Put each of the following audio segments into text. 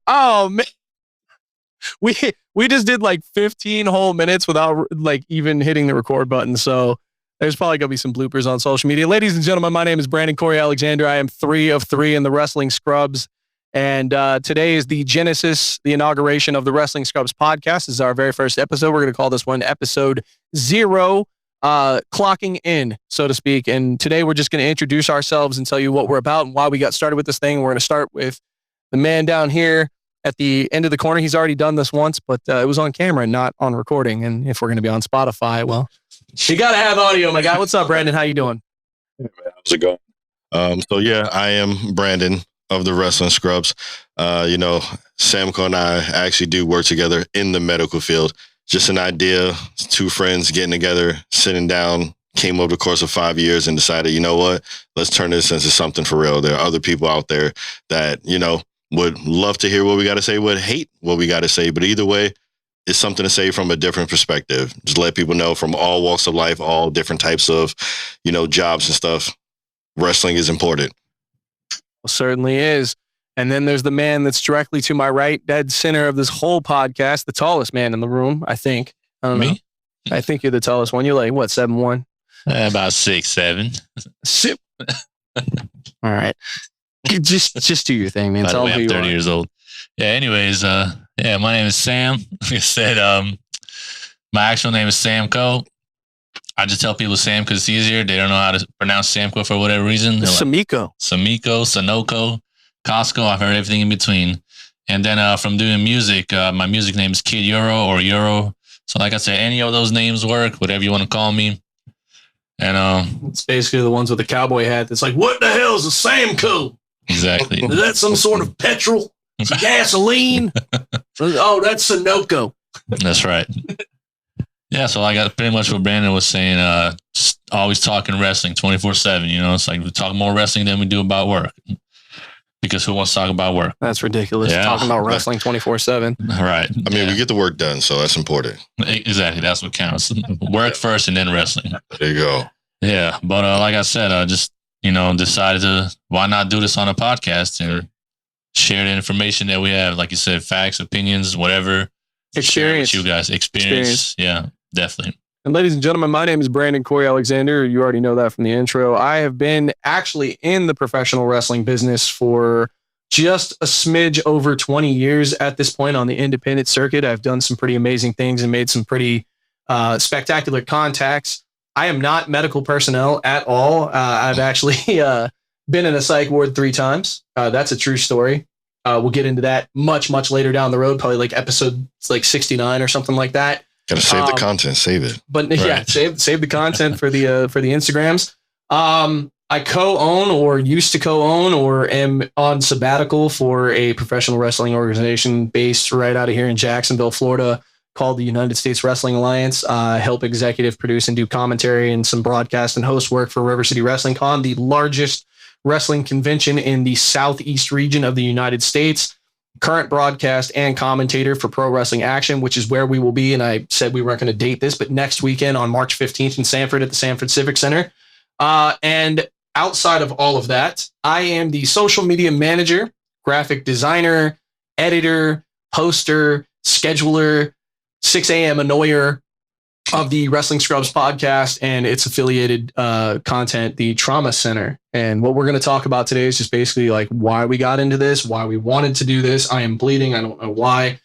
Oh man, we just did like 15 whole minutes without like even hitting the record button. So there's probably gonna be some bloopers on social media. Ladies and gentlemen, my name is Brandon Corey Alexander. I am 3 of 3 in the Wrestling Scrubs. And today is the genesis, the inauguration of the Wrestling Scrubs podcast. This is our very first episode. We're going to call this one episode 0, clocking in, so to speak. And today we're just going to introduce ourselves and tell you what we're about and why we got started with this thing. We're going to start with the man down here at the end of the corner. He's already done this once, but it was on camera and not on recording. And if we're going to be on Spotify, well, you got to have audio, my guy. What's up, Brandon? How you doing? Hey, man, how's it going? I am Brandon of the Wrestling Scrubs. Samco and I actually do work together in the medical field. Just an idea, 2 friends getting together, sitting down, came over the course of 5 years and decided, you know what, let's turn this into something for real. There are other people out there that, would love to hear what we got to say, would hate what we got to say. But either way, it's something to say from a different perspective. Just let people know from all walks of life, all different types of, jobs and stuff. Wrestling is important. Certainly is. And then there's the man that's directly to my right, dead center of this whole podcast, the tallest man in the room, I think. I don't know. I think you're the tallest one. You're like, what, 7'1"? About 6'7". All right. Just do your thing, man. By Tell the way, me I'm 30 years old. Yeah, anyways, my name is Sam. Like I said, my actual name is Samco. I just tell people Sam because it's easier. They don't know how to pronounce Samco for whatever reason. Samiko. Samiko, Sanoco, Costco. I've heard everything in between. And then from doing music, my music name is Kid Euro or Euro. So like I said, any of those names work, whatever you want to call me. And it's basically the ones with the cowboy hat that's like, what the hell is a Samco? Exactly. Is that some sort of petrol? Gasoline? Oh, that's Sunoco. That's right. Yeah, so I got pretty much what Brandon was saying, always talking wrestling 24/7, It's like we talk more wrestling than we do about work. Because who wants to talk about work? That's ridiculous. Yeah. Talking about wrestling 24/7. Right. I mean, we get the work done, so that's important. Exactly. That's what counts. Work first and then wrestling. There you go. Yeah. But like I said, decided to, why not do this on a podcast and share the information that we have? Like you said, facts, opinions, whatever. Experience. You guys, experience. Yeah, definitely. And ladies and gentlemen, my name is Brandon Corey Alexander. You already know that from the intro. I have been actually in the professional wrestling business for just a smidge over 20 years at this point on the independent circuit. I've done some pretty amazing things and made some pretty spectacular contacts. I am not medical personnel at all. I've actually been in a psych ward 3 times. That's a true story. We'll get into that much, much later down the road, probably like episode 69 or something like that. Gotta save the content, save it. But right. Yeah, save the content for the Instagrams. I co-own or used to co-own or am on sabbatical for a professional wrestling organization based right out of here in Jacksonville, Florida, called the United States Wrestling Alliance. Help executive produce and do commentary and some broadcast and host work for River City Wrestling Con, the largest wrestling convention in the southeast region of the United States. Current broadcast and commentator for Pro Wrestling Action, which is where we will be. And I said we weren't going to date this, but next weekend on March 15th in Sanford at the Sanford Civic Center. And outside of all of that, I am the social media manager, graphic designer, editor, poster, scheduler, 6 a.m. annoyer of the Wrestling Scrubs podcast and its affiliated content, the Trauma Center. And what we're going to talk about today is just basically like why we got into this, why we wanted to do this. I am bleeding. I don't know why.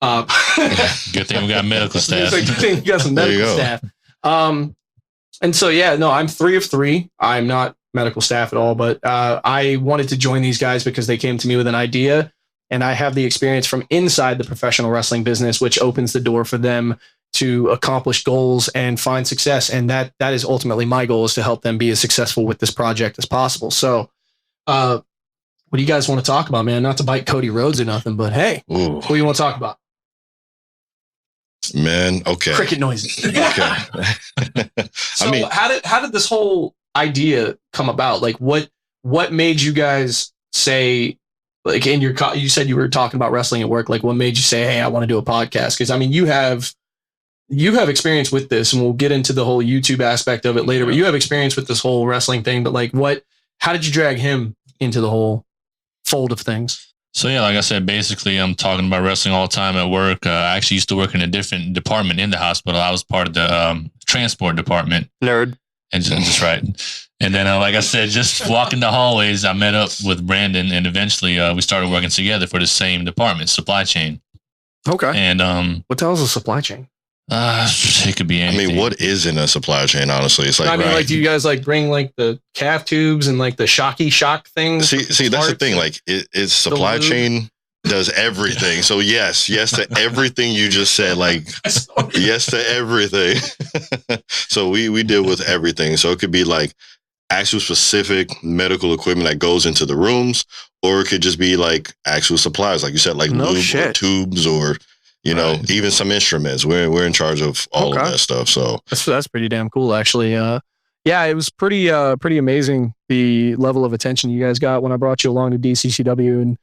Good thing we got medical staff. Good thing you got some medical staff. And so, I'm 3 of 3. I'm not medical staff at all, but I wanted to join these guys because they came to me with an idea. And I have the experience from inside the professional wrestling business, which opens the door for them to accomplish goals and find success. And that is ultimately my goal, is to help them be as successful with this project as possible. So what do you guys want to talk about, man? Not to bite Cody Rhodes or nothing, but hey, what do you want to talk about? Man, okay. Cricket noises. Okay. So how did this whole idea come about? Like what made you guys say, like in your, you said you were talking about wrestling at work. Like what made you say, hey, I want to do a podcast? Because I mean, you have experience with this, and we'll get into the whole YouTube aspect of it later, but you have experience with this whole wrestling thing. But like how did you drag him into the whole fold of things? So yeah, like I said, basically I'm talking about wrestling all the time at work. I actually used to work in a different department in the hospital. I was part of the transport department. Nerd. And just right. And then, like I said, just walking the hallways, I met up with Brandon, and eventually we started working together for the same department, supply chain. Okay. And what the hell is a supply chain? It could be anything. I mean, what is in a supply chain? Honestly, it's like, I mean, like, do you guys like bring like the calf tubes and like the shock things? See, that's the thing. Like, it's supply chain does everything. So yes to everything you just said. Like, yes to everything. So we deal with everything. So it could be like actual specific medical equipment that goes into the rooms, or it could just be like actual supplies, like you said, like lube or tubes, or even some instruments. We're in charge of all of that stuff. So that's pretty damn cool, actually. Yeah, it was pretty amazing the level of attention you guys got when I brought you along to DCCW, and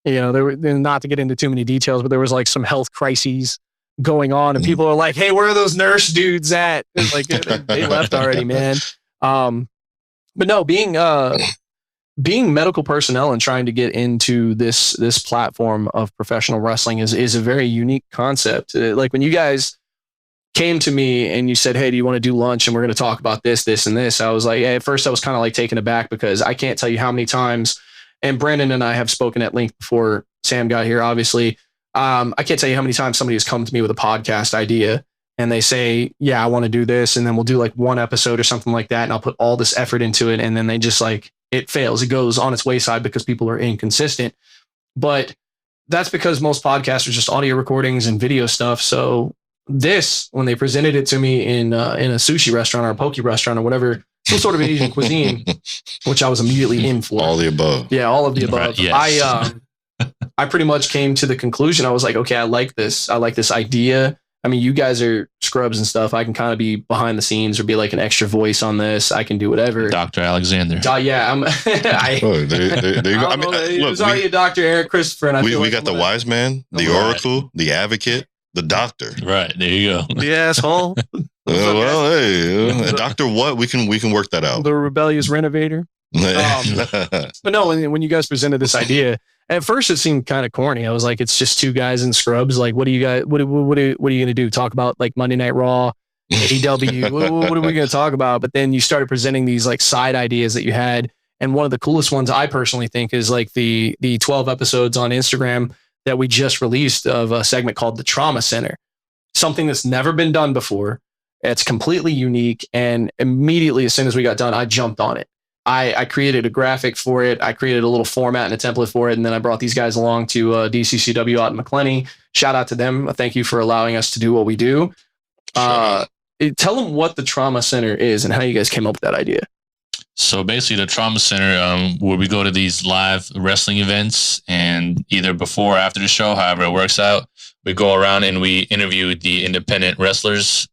there were, not to get into too many details, but there was like some health crises going on, and people are like, "Hey, where are those nurse dudes at?" And like they left already, man. But no, being medical personnel and trying to get into this platform of professional wrestling is a very unique concept. Like when you guys came to me and you said, "Hey, do you want to do lunch and we're going to talk about this, this, and this?" I was like, at first I was kind of like taken aback because I can't tell you how many times, and Brandon and I have spoken at length before Sam got here, obviously. I can't tell you how many times somebody has come to me with a podcast idea and they say, "Yeah, I want to do this." And then we'll do like one episode or something like that. And I'll put all this effort into it. And then they just like, it fails. It goes on its wayside because people are inconsistent. But that's because most podcasts are just audio recordings and video stuff. So this, when they presented it to me in a sushi restaurant or a poke restaurant or whatever, some sort of Asian cuisine, which I was immediately in for. All the above. Yeah, all of the above. Right, yes. I pretty much came to the conclusion. I was like, okay, I like this. I like this idea. I mean, you guys are scrubs and stuff. I can kind of be behind the scenes or be like an extra voice on this. I can do whatever. Dr. Alexander. Yeah, I'm. There you go. I mean, look, there's already a Dr. Eric Christopher, and we got the wise man, the oracle, the advocate, the doctor. Right, there you go. The asshole. Well, hey, Doctor, what we can work that out. The rebellious renovator. But no, when you guys presented this idea, at first it seemed kind of corny. I was like, it's just two guys in scrubs. Like, what are you guys? What are you going to do? Talk about like Monday Night Raw, AEW? What are we going to talk about? But then you started presenting these like side ideas that you had, and one of the coolest ones I personally think is like the 12 episodes on Instagram that we just released of a segment called the Trauma Center, something that's never been done before. It's completely unique, and immediately as soon as we got done, I jumped on it. I created a graphic for it. I created a little format and a template for it. And then I brought these guys along to DCCW out in McClenny. Shout out to them. Thank you for allowing us to do what we do. Tell them what the Trauma Center is and how you guys came up with that idea. So basically the Trauma Center, where we go to these live wrestling events, and either before or after the show, however it works out, we go around and we interview the independent wrestlers,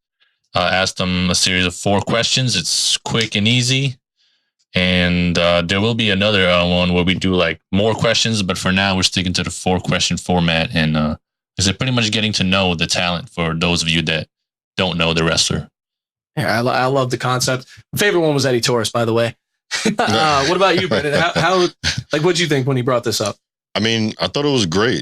ask them a series of 4 questions. It's quick and easy. And there will be another one where we do like more questions, but for now we're sticking to the 4-question format, and is it pretty much getting to know the talent for those of you that don't know the wrestler. Yeah, I love the concept. My favorite one was Eddie Torres, by the way. What about you, Brendan? How what'd you think when he brought this up? I mean, I thought it was great.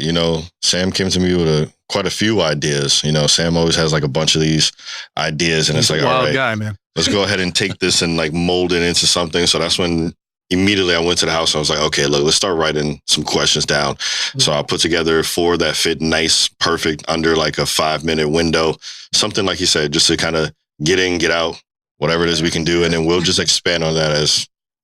Sam came to me with quite a few ideas. Sam always has like a bunch of these ideas, and it's like, all right, guy, man. Let's go ahead and take this and like mold it into something. So that's when immediately I went to the house and I was like, okay, look, let's start writing some questions down. So I put together 4 that fit nice, perfect under like a 5-minute window, something like you said, just to kind of get in, get out, whatever it is we can do. And then we'll just expand on that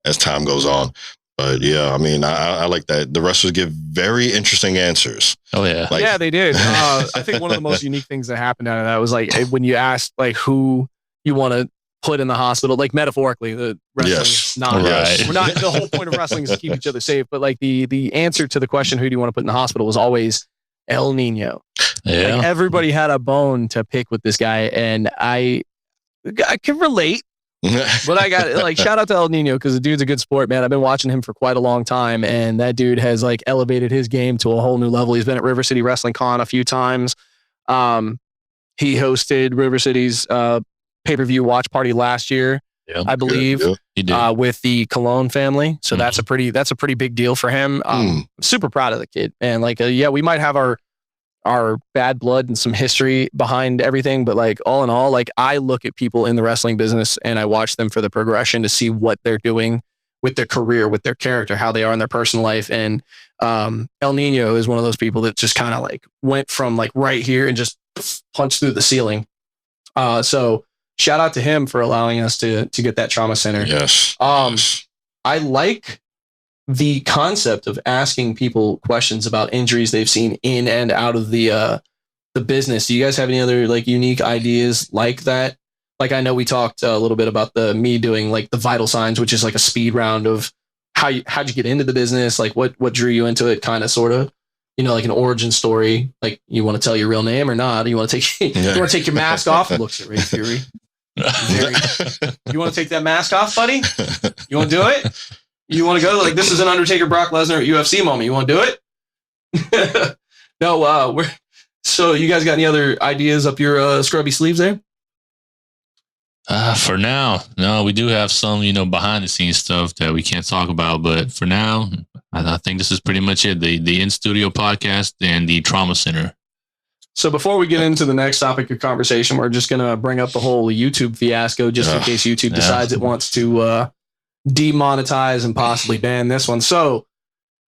as time goes on. But yeah, I mean, I like that. The wrestlers give very interesting answers. Oh yeah. Yeah, they did. I think one of the most unique things that happened out of that was like when you asked like who you want to put in the hospital, like metaphorically, the wrestling is not, right. We're not, the whole point of wrestling is to keep each other safe, but like the answer to the question, who do you want to put in the hospital, was always El Nino. Yeah. Like everybody had a bone to pick with this guy, and I can relate, but I got like, shout out to El Nino, because the dude's a good sport, man. I've been watching him for quite a long time, and that dude has like elevated his game to a whole new level. He's been at River City Wrestling Con a few times. He hosted River City's pay-per-view watch party last year. I believe, He did. with the Cologne family. So that's a pretty big deal for him. I'm super proud of the kid. And like, we might have our bad blood and some history behind everything, but like all in all, like I look at people in the wrestling business and I watch them for the progression to see what they're doing with their career, with their character, how they are in their personal life. And El Nino is one of those people that just kind of like went from like right here and just punched through the ceiling. So shout out to him for allowing us to get that trauma center. Yes. I like the concept of asking people questions about injuries they've seen in and out of the business. Do you guys have any other like unique ideas like that? Like I know we talked a little bit about me doing like the vital signs, which is like a speed round of how'd you get into the business, like what drew you into it, kind of sort of, like an origin story. Like you want to tell your real name or not? You want to take your mask off? Looks at Ray Fury. You want to take that mask off, buddy? You want to do it? You want to go like this is an Undertaker Brock Lesnar at UFC moment. You want to do it? No. So you guys got any other ideas up your scrubby sleeves there? For now, no. We do have some, behind the scenes stuff that we can't talk about. But for now, I think this is pretty much it. The in studio podcast and the trauma center. So before we get into the next topic of conversation, we're just gonna bring up the whole YouTube fiasco, just in case YouTube decides it wants to demonetize and possibly ban this one. So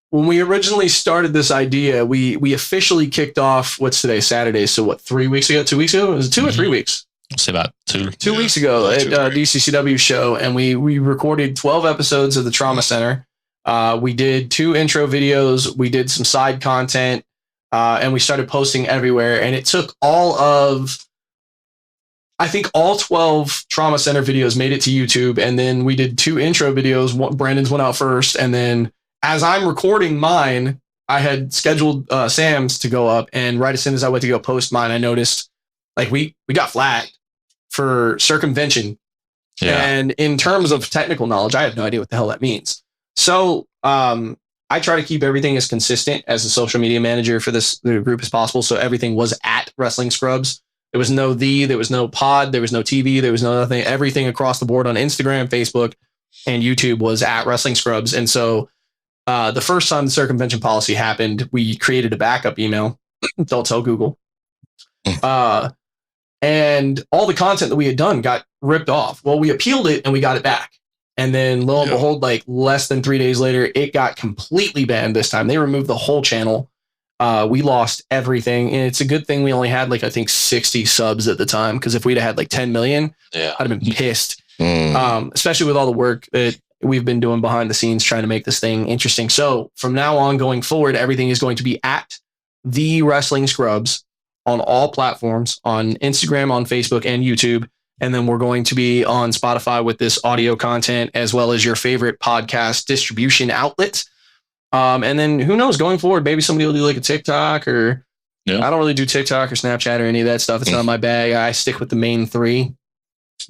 when we originally started this idea, we officially kicked off, what's today, Saturday. So what, 3 weeks ago, 2 weeks ago? Was it 2 or 3 weeks? I'll say about 2. 2 weeks ago at DCCW show. And we recorded 12 episodes of the Trauma Center. We did 2 intro videos. We did some side content and we started posting everywhere. And it took I think all 12 Trauma Center videos made it to YouTube. And then we did 2 intro videos. Brandon's went out first. And then as I'm recording mine, I had scheduled Sam's to go up. And right as soon as I went to go post mine, I noticed like we got flagged for circumvention. Yeah. And in terms of technical knowledge, I have no idea what the hell that means. So I try to keep everything as consistent as a social media manager for the group as possible. So everything was at Wrestling Scrubs. There was there was no pod, there was no TV, there was no nothing. Everything across the board on Instagram, Facebook, and YouTube was at Wrestling Scrubs. And so the first time the circumvention policy happened, we created a backup email. Don't tell Google. And all the content that we had done got ripped off. Well, we appealed it and we got it back. And then lo and behold, like less than 3 days later, it got completely banned this time. They removed the whole channel. We lost everything. And it's a good thing we only had like, I think 60 subs at the time. Because if we'd have had like 10 million, I'd have been pissed. Especially with all the work that we've been doing behind the scenes trying to make this thing interesting. So from now on going forward, everything is going to be at the Wrestling Scrubs on all platforms, on Instagram, on Facebook, and YouTube. And then we're going to be on Spotify with this audio content, as well as your favorite podcast distribution outlets. And then who knows, going forward, maybe somebody will do like a TikTok or I don't really do TikTok or Snapchat or any of that stuff. It's not my bag. I stick with the main 3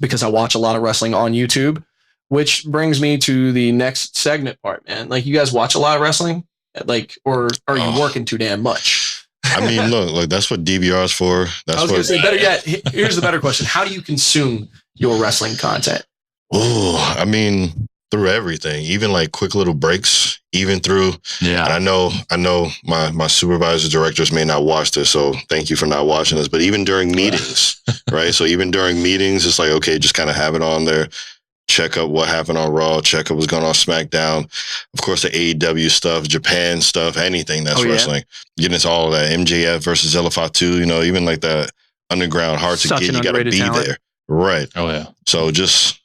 because I watch a lot of wrestling on YouTube, which brings me to the next segment part, man. Like, you guys watch a lot of wrestling? Like, or are you working too damn much? I mean, look, that's what DVR is for. That's I was going to say, better yet, here's the better question. How do you consume your wrestling content? Oh, I mean, through everything, even like quick little breaks, even through. Yeah. And I know my supervisor directors may not watch this, so thank you for not watching this. But even during meetings, right? So even during meetings, it's like, okay, just kind of have it on there. Check up what happened on Raw, check up what's going on SmackDown. Of course, the AEW stuff, Japan stuff, anything that's wrestling. Getting into all of that. MJF versus LFA2, even like that underground, hard to get, you got to be there. Right. Oh, yeah. So just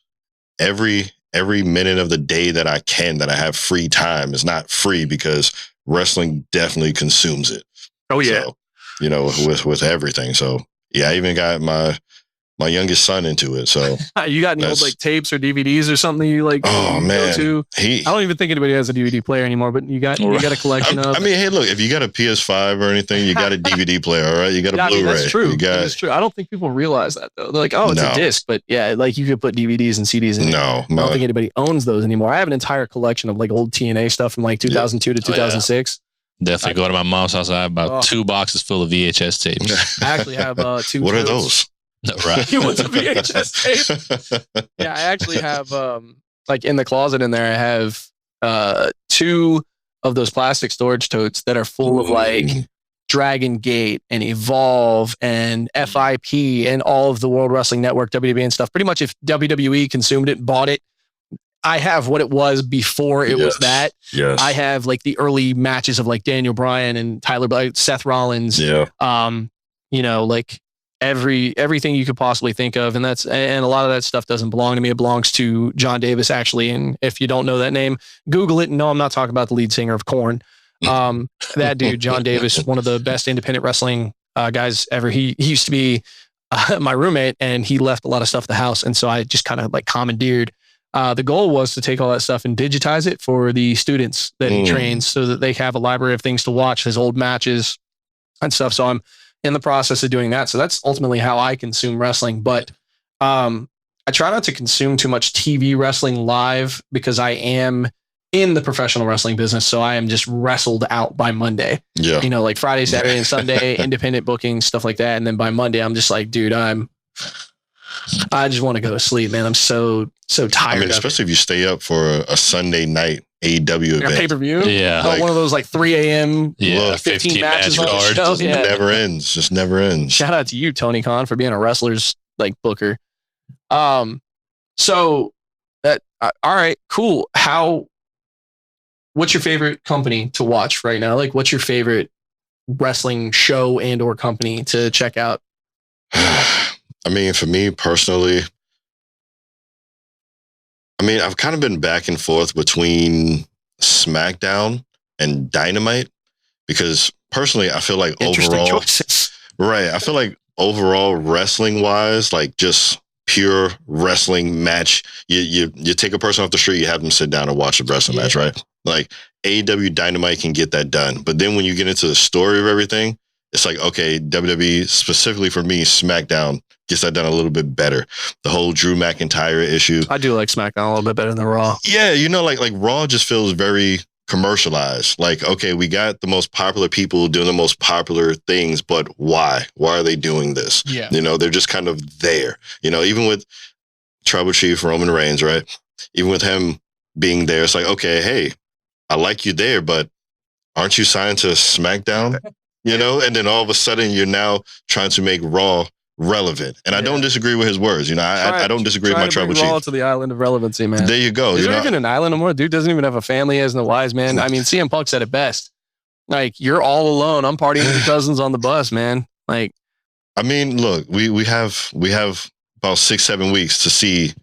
every minute of the day that I have free time is not free because wrestling definitely consumes it. Oh, yeah. So, with everything. So, yeah, I even got my youngest son into it. So you got any old like tapes or DVDs or something you like? Man, go to? I don't even think anybody has a DVD player anymore, but you got a collection of. I mean, hey, look, if you got a PS5 or anything, you got a DVD player, all right? You got a Blu-ray. That's true. That's true. I don't think people realize that though. They're like, oh, it's a disc, but yeah, like you could put DVDs and CDs in. No, I don't think anybody owns those anymore. I have an entire collection of like old TNA stuff from like 2002 to 2006. Definitely go to my mom's house. I have about 2 boxes full of VHS tapes. I actually have 2. What are those? Right. He wants a VHS tape. Yeah, I actually have like in the closet in there, I have 2 of those plastic storage totes that are full of like Dragon Gate and Evolve and FIP and all of the World Wrestling Network, WWE and stuff. Pretty much if WWE consumed it, bought it, I have what it was before it was that. Yes. I have like the early matches of like Daniel Bryan and Seth Rollins. Yeah. You know, like everything you could possibly think of. And a lot of that stuff doesn't belong to me. It belongs to John Davis, actually. And if you don't know that name, Google it. No, I'm not talking about the lead singer of Korn. That dude, John Davis, one of the best independent wrestling guys ever. He used to be my roommate, and he left a lot of stuff at the house. And so I just kind of like commandeered. The goal was to take all that stuff and digitize it for the students that he trains so that they have a library of things to watch, his old matches and stuff. So I'm in the process of doing that. So that's ultimately how I consume wrestling. But I try not to consume too much TV wrestling live because I am in the professional wrestling business. So I am just wrestled out by Monday. Yeah. You know, like Friday, Saturday, and Sunday, independent bookings, stuff like that. And then by Monday, I'm just like, dude, I just want to go to sleep, man. I'm so tired. I mean, especially if you stay up for a Sunday night AEW event. Pay-per-view? Yeah. Like, one of those like 3 a.m. Yeah, 15 matches match on the cards. show. It Yeah. never ends. Just never ends. Shout out to you, Tony Khan, for being a wrestler's like booker. So that all right, cool. What's your favorite company to watch right now? Like, what's your favorite wrestling show and or company to check out? I mean, for me personally, I mean, I've kind of been back and forth between SmackDown and Dynamite because personally, I feel like Interesting overall, choices. right? I feel like overall, wrestling wise, like just pure wrestling match. You take a person off the street, you have them sit down and watch a wrestling match, right? Like AEW Dynamite can get that done, but then when you get into the story of everything, it's like, okay, WWE, specifically for me, SmackDown gets that done a little bit better. The whole Drew McIntyre issue. I do like SmackDown a little bit better than Raw. Yeah, you know, like Raw just feels very commercialized. Like, okay, we got the most popular people doing the most popular things, but why? Why are they doing this? Yeah. You know, they're just kind of there. You know, even with Tribal Chief Roman Reigns, right? Even with him being there, it's like, okay, hey, I like you there, but aren't you signed to SmackDown? You know, and then all of a sudden you're now trying to make Raw relevant. And I don't disagree with his words. You know, I don't disagree with my Tribal Chief. Raw to the island of relevancy, man. There you go. Is you there know? even an island anymore? Dude doesn't even have a family, has no wives, man. I mean, CM Punk said it best. Like, you're all alone. I'm partying with your cousins on the bus, man. Like, I mean, look, we have about 6-7 weeks to see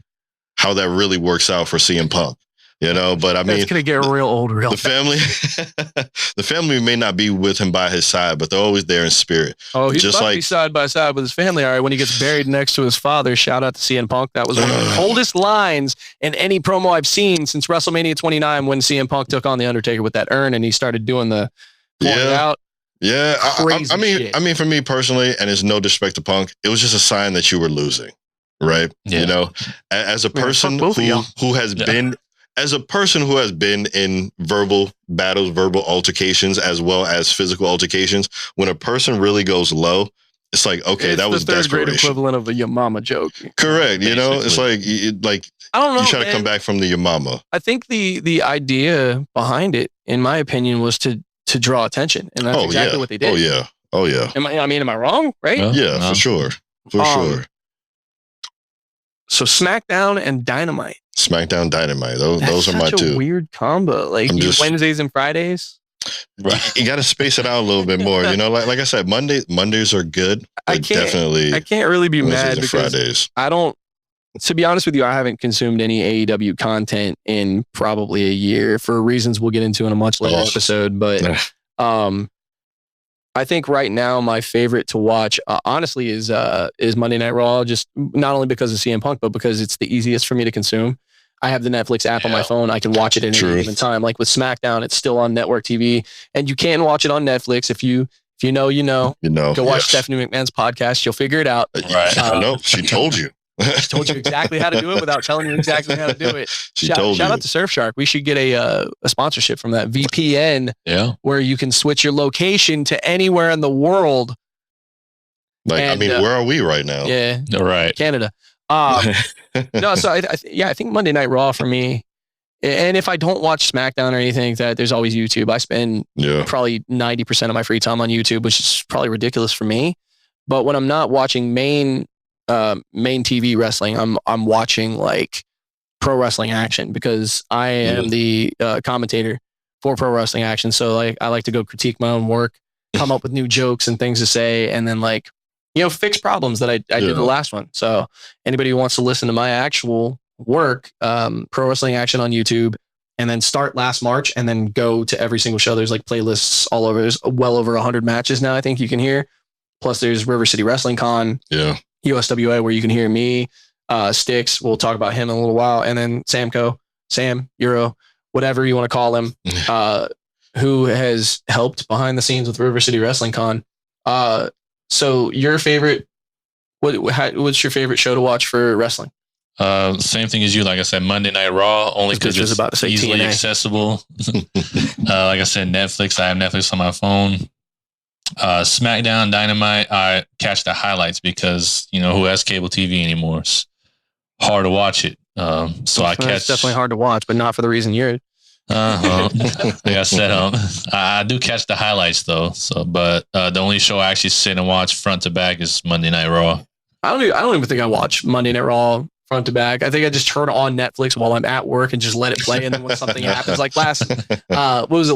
how that really works out for CM Punk. You know, but I mean, it's gonna get real old, real the family may not be with him by his side, but they're always there in spirit. Oh, he's just about like to be side by side with his family. All right, when he gets buried next to his father, shout out to CM Punk. That was one of the coldest lines in any promo I've seen since WrestleMania 29 when CM Punk took on The Undertaker with that urn and he started doing the pulling it out. Yeah, Crazy I mean, shit. I mean, for me personally, and it's no disrespect to Punk, it was just a sign that you were losing, right? Yeah. You know, as a person fuck both of y'all. who has been. As a person who has been in verbal battles, verbal altercations, as well as physical altercations, when a person really goes low, it's like, okay, It's that was the third grade desperation. equivalent of a your mama joke. Correct. You know, it's like, I don't know. you try to man. come back from your mama. I think the idea behind it, in my opinion, was to draw attention, and that's exactly what they did. Oh yeah. Am I wrong? Right? Well, Yeah, no. for sure. For sure. So SmackDown and Dynamite. SmackDown Dynamite. Those are my such a two. weird combo. Like Wednesdays and Fridays. Right. You got to space it out a little bit more. You know, like I said, Mondays are good. But definitely I can't really be Wednesdays mad and because Fridays. I don't. To be honest with you, I haven't consumed any AEW content in probably a year for reasons we'll get into in a much later episode. But I think right now my favorite to watch, honestly, is Monday Night Raw. Just not only because of CM Punk, but because it's the easiest for me to consume. I have the Netflix app on my phone. I can watch it at any given time. Like with SmackDown, it's still on network TV, and you can watch it on Netflix if you know. Go watch Stephanie McMahon's podcast. You'll figure it out. Right. I know. She told you. She told you exactly how to do it without telling you exactly how to do it. Shout out to Surfshark. We should get a sponsorship from that VPN. Yeah. Where you can switch your location to anywhere in the world. Like, And, I mean, where are we right now? Yeah, All right. Canada. No, so I think Monday Night Raw for me. And if I don't watch SmackDown or anything, that there's always YouTube. I spend probably 90% of my free time on YouTube, which is probably ridiculous for me. But when I'm not watching main TV wrestling, I'm watching like Pro Wrestling Action because I am the commentator for Pro Wrestling Action. So like I like to go critique my own work, come up with new jokes and things to say, and then like fix problems that I did the last one. So anybody who wants to listen to my actual work, Pro Wrestling Action on YouTube, and then start last March and then go to every single show. There's like playlists all over. There's well over 100 matches now, I think you can hear. Plus there's River City Wrestling Con, USWA, where you can hear me, Styx, we'll talk about him in a little while, and then Sam, Euro, whatever you want to call him, who has helped behind the scenes with River City Wrestling Con. So your favorite, what's your favorite show to watch for wrestling? Same thing as you. Like I said, Monday Night Raw, only because it's about to say easily TNA. Accessible. Like I said, Netflix. I have Netflix on my phone. SmackDown, Dynamite, I catch the highlights because who has cable TV anymore? It's hard to watch it. So I catch. It's definitely hard to watch, but not for the reason you're. Like I said, I do catch the highlights though. So, but the only show I actually sit and watch front to back is Monday Night Raw. I don't even think I watch Monday Night Raw front to back. I think I just turn on Netflix while I'm at work and just let it play. And then when something happens, like last night was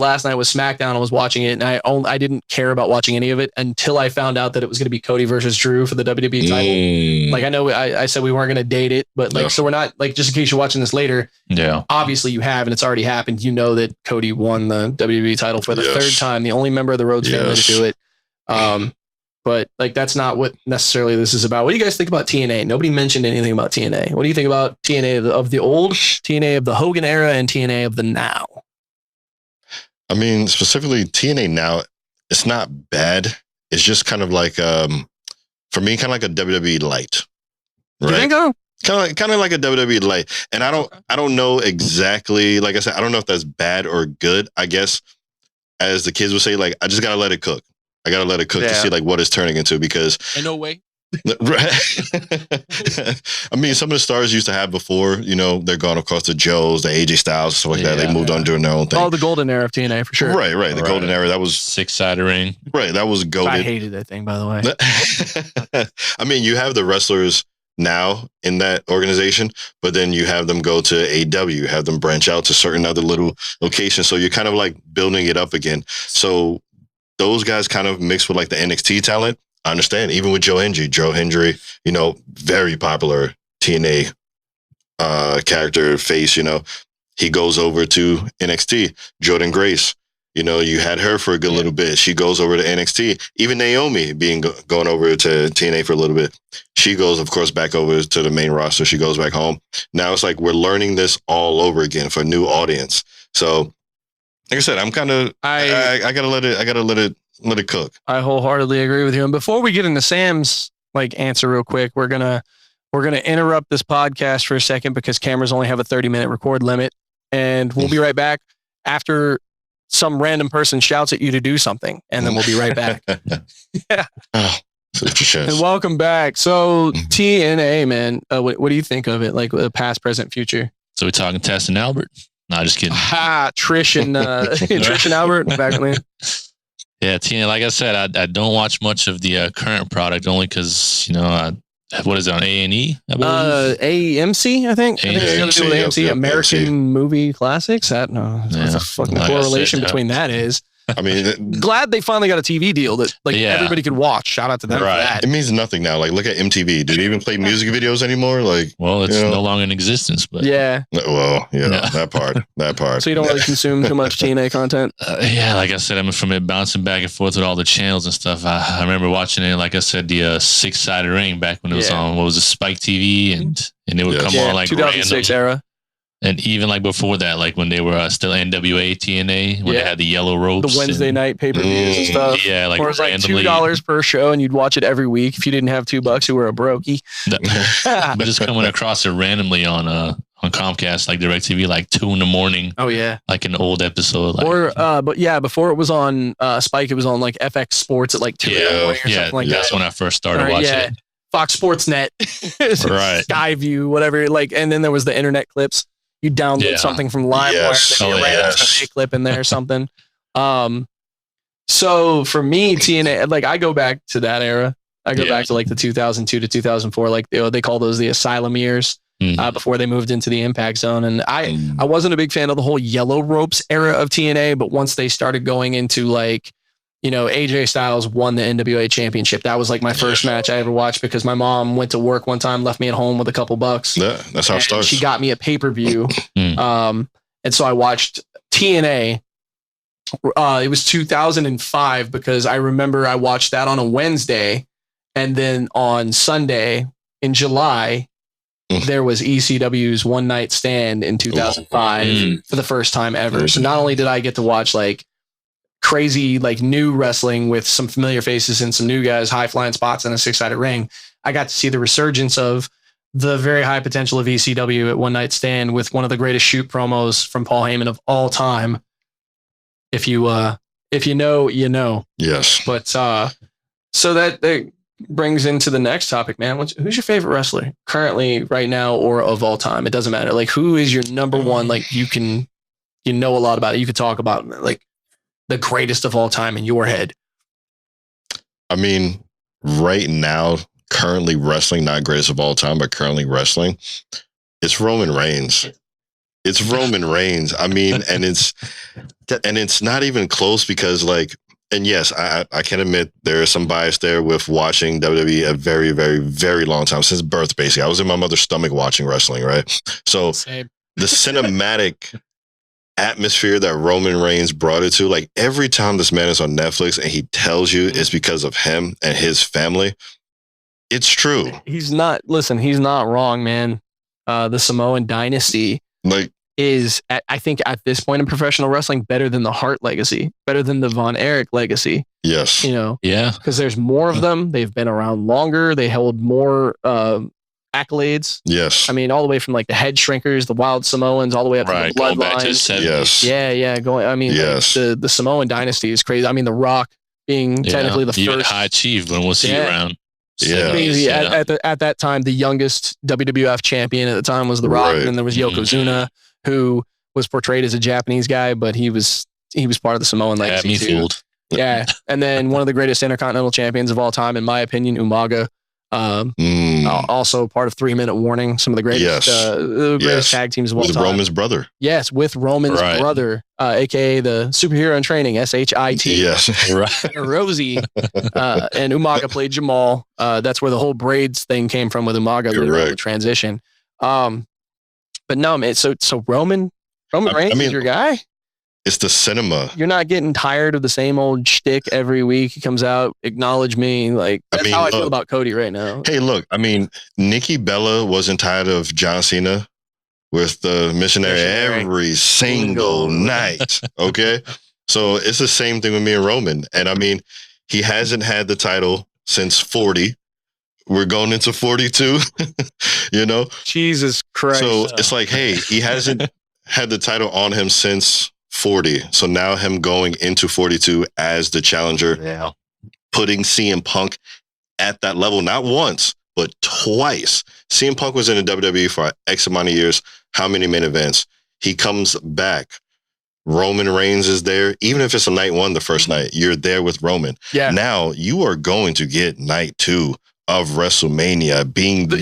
SmackDown. I was watching it and I didn't care about watching any of it until I found out that it was going to be Cody versus Drew for the WWE title. Like I know I said we weren't going to date it, but like, so we're not like, just in case you're watching this later. Yeah. Obviously you have, and it's already happened. You know that Cody won the WWE title for the third time, the only member of the Rhodes family to do it. But like that's not what necessarily this is about. What do you guys think about TNA? Nobody mentioned anything about TNA. What do you think about TNA of the old, TNA of the Hogan era, and TNA of the now? I mean, specifically TNA now, it's not bad. It's just kind of like for me, kind of like a WWE light. Right? You think so? Kind of like a WWE light. And I don't know exactly, like I said, I don't know if that's bad or good. I guess as the kids would say, like, I just gotta let it cook. I gotta let it cook to see like what it's turning into because in no way. I mean, some of the stars used to have before, they're gone, of course, the Joes, the AJ Styles, stuff like that. They moved on doing their own thing. Oh, the golden era of TNA for sure. Right. The golden era, that was 6-sided ring. Right, that was goated. I hated that thing, by the way. I mean, you have the wrestlers now in that organization, but then you have them go to AEW, you have them branch out to certain other little locations. So you're kind of like building it up again. So those guys kind of mixed with like the NXT talent. I understand. Even with Joe Hendry, very popular TNA character face, he goes over to NXT. Jordan Grace, you had her for a good little bit. She goes over to NXT. Even Naomi going over to TNA for a little bit. She goes, of course, back over to the main roster. She goes back home. Now it's like we're learning this all over again for a new audience. So like I said, I'm kind of I gotta let it cook. I wholeheartedly agree with you. And before we get into Sam's answer real quick, we're gonna interrupt this podcast for a second because cameras only have a 30-minute record limit, and we'll be right back after some random person shouts at you to do something, and then we'll be right back. Yeah. Oh, and welcome back. So TNA, man, what do you think of it? Like the past, present, future? So we're talking Tess and Albert. No, just kidding. Trish and Trish and Albert back then. Yeah, TNA. Like I said, I don't watch much of the current product only because what is it on A&E? AMC, I think. I think it's going to do with AMC, American AMC. Movie Classics. I don't know what the fucking correlation between that is. I mean, glad they finally got a TV deal that everybody could watch. Shout out to them for that. It means nothing now. Like, look at MTV. Do they even play music videos anymore? Like, well, it's no longer in existence. But that part. So you don't really consume too much TNA content. Yeah, like I said, I'm from it bouncing back and forth with all the channels and stuff. I remember watching it. Like I said, the 6-sided ring back when it was on. What was it, Spike TV, and it would come on like 2006 era. And even like before that, like when they were still NWA TNA, when they had the yellow ropes, the Wednesday night pay-per-views and stuff. Yeah, like or it was like $2 per show, and you'd watch it every week. If you didn't have $2, you were a brokey. But just coming across it randomly on on Comcast, like DirecTV, like 2 a.m, Oh yeah. like an old episode. Like, Or but yeah, before it was on Spike, it was on like FX Sports at like 2 in the morning or something like that's that. when I first started watching it. Fox Sports Net, Right. Skyview, whatever. Like, and then there was the internet clips. You download something from LimeWire, Yes. a clip in there or something. So for me, TNA, like I go back to that era. I go back to like the 2002 to 2004. Like they call those the Asylum years. Before they moved into the Impact Zone. And I wasn't a big fan of the whole Yellow Ropes era of TNA, but once they started going into like, AJ Styles won the NWA championship. That was like my first match I ever watched because my mom went to work one time, left me at home with a couple bucks. Yeah, that's how it starts. She got me a pay-per-view. And so I watched TNA. It was 2005 because I remember I watched that on a Wednesday. And then on Sunday in July, there was ECW's One Night Stand in 2005 for the first time ever. So not only did I get to watch like crazy, like new wrestling with some familiar faces and some new guys, high flying spots in a 6-sided ring, I got to see the resurgence of the very high potential of ECW at One Night Stand with one of the greatest shoot promos from Paul Heyman of all time. If you know, you know. Yes. But so that brings into the next topic, man. Who's your favorite wrestler currently, right now, or of all time? It doesn't matter. Like, who is your number one? Like, you know a lot about it. You could talk about like the greatest of all time in your head. I mean, right now, currently wrestling, not greatest of all time, but currently wrestling, it's Roman Reigns. It's Roman Reigns. I mean, and it's not even close because like, and yes, I can admit there is some bias there with watching WWE a very, very, very long time, since birth, basically. I was in my mother's stomach watching wrestling, right? So Same. The cinematic atmosphere that Roman Reigns brought it to, like every time this man is on Netflix and he tells you it's because of him and his family, it's true. He's not wrong, man. The Samoan dynasty is, I think, at this point in professional wrestling, better than the Hart legacy, better than the Von Erich legacy. Yes. Because there's more of them. They've been around longer. They held more accolades. Yes. I mean, all the way from like the Head Shrinkers, the Wild Samoans, all the way up to the Bloodlines. Yes. Yeah. The Samoan dynasty is crazy. I mean, The Rock being technically the even first High Chief when was he around? Yeah. At that time, the youngest WWF champion at the time was The Rock, and then there was Yokozuna, who was portrayed as a Japanese guy, but he was part of the Samoan legacy too. Fooled. Yeah, and then one of the greatest Intercontinental champions of all time, in my opinion, Umaga. Also part of 3 Minute Warning, some of the greatest tag teams of all time. With Roman's brother. Yes, with Roman's brother, aka the superhero in training, SHIT. Yes, Rosie, and Umaga played Jamal. That's where the whole braids thing came from with Umaga, the transition. But no, man. So Roman Reigns is your guy. It's the cinema. You're not getting tired of the same old shtick every week. He comes out, acknowledge me. Like, that's how I feel about Cody right now. Hey, look, I mean, Nikki Bella wasn't tired of John Cena with the missionary every single night. Okay. So it's the same thing with me and Roman. And I mean, he hasn't had the title since 40. We're going into 42, Jesus Christ. So it's like, hey, he hasn't had the title on him since 40. So now him going into 42 as the challenger, putting CM Punk at that level, not once, but twice. CM Punk was in the WWE for X amount of years. How many main events? He comes back. Roman Reigns is there. Even if it's a night one, the first night, you're there with Roman. Yeah. Now you are going to get night 2 of WrestleMania being the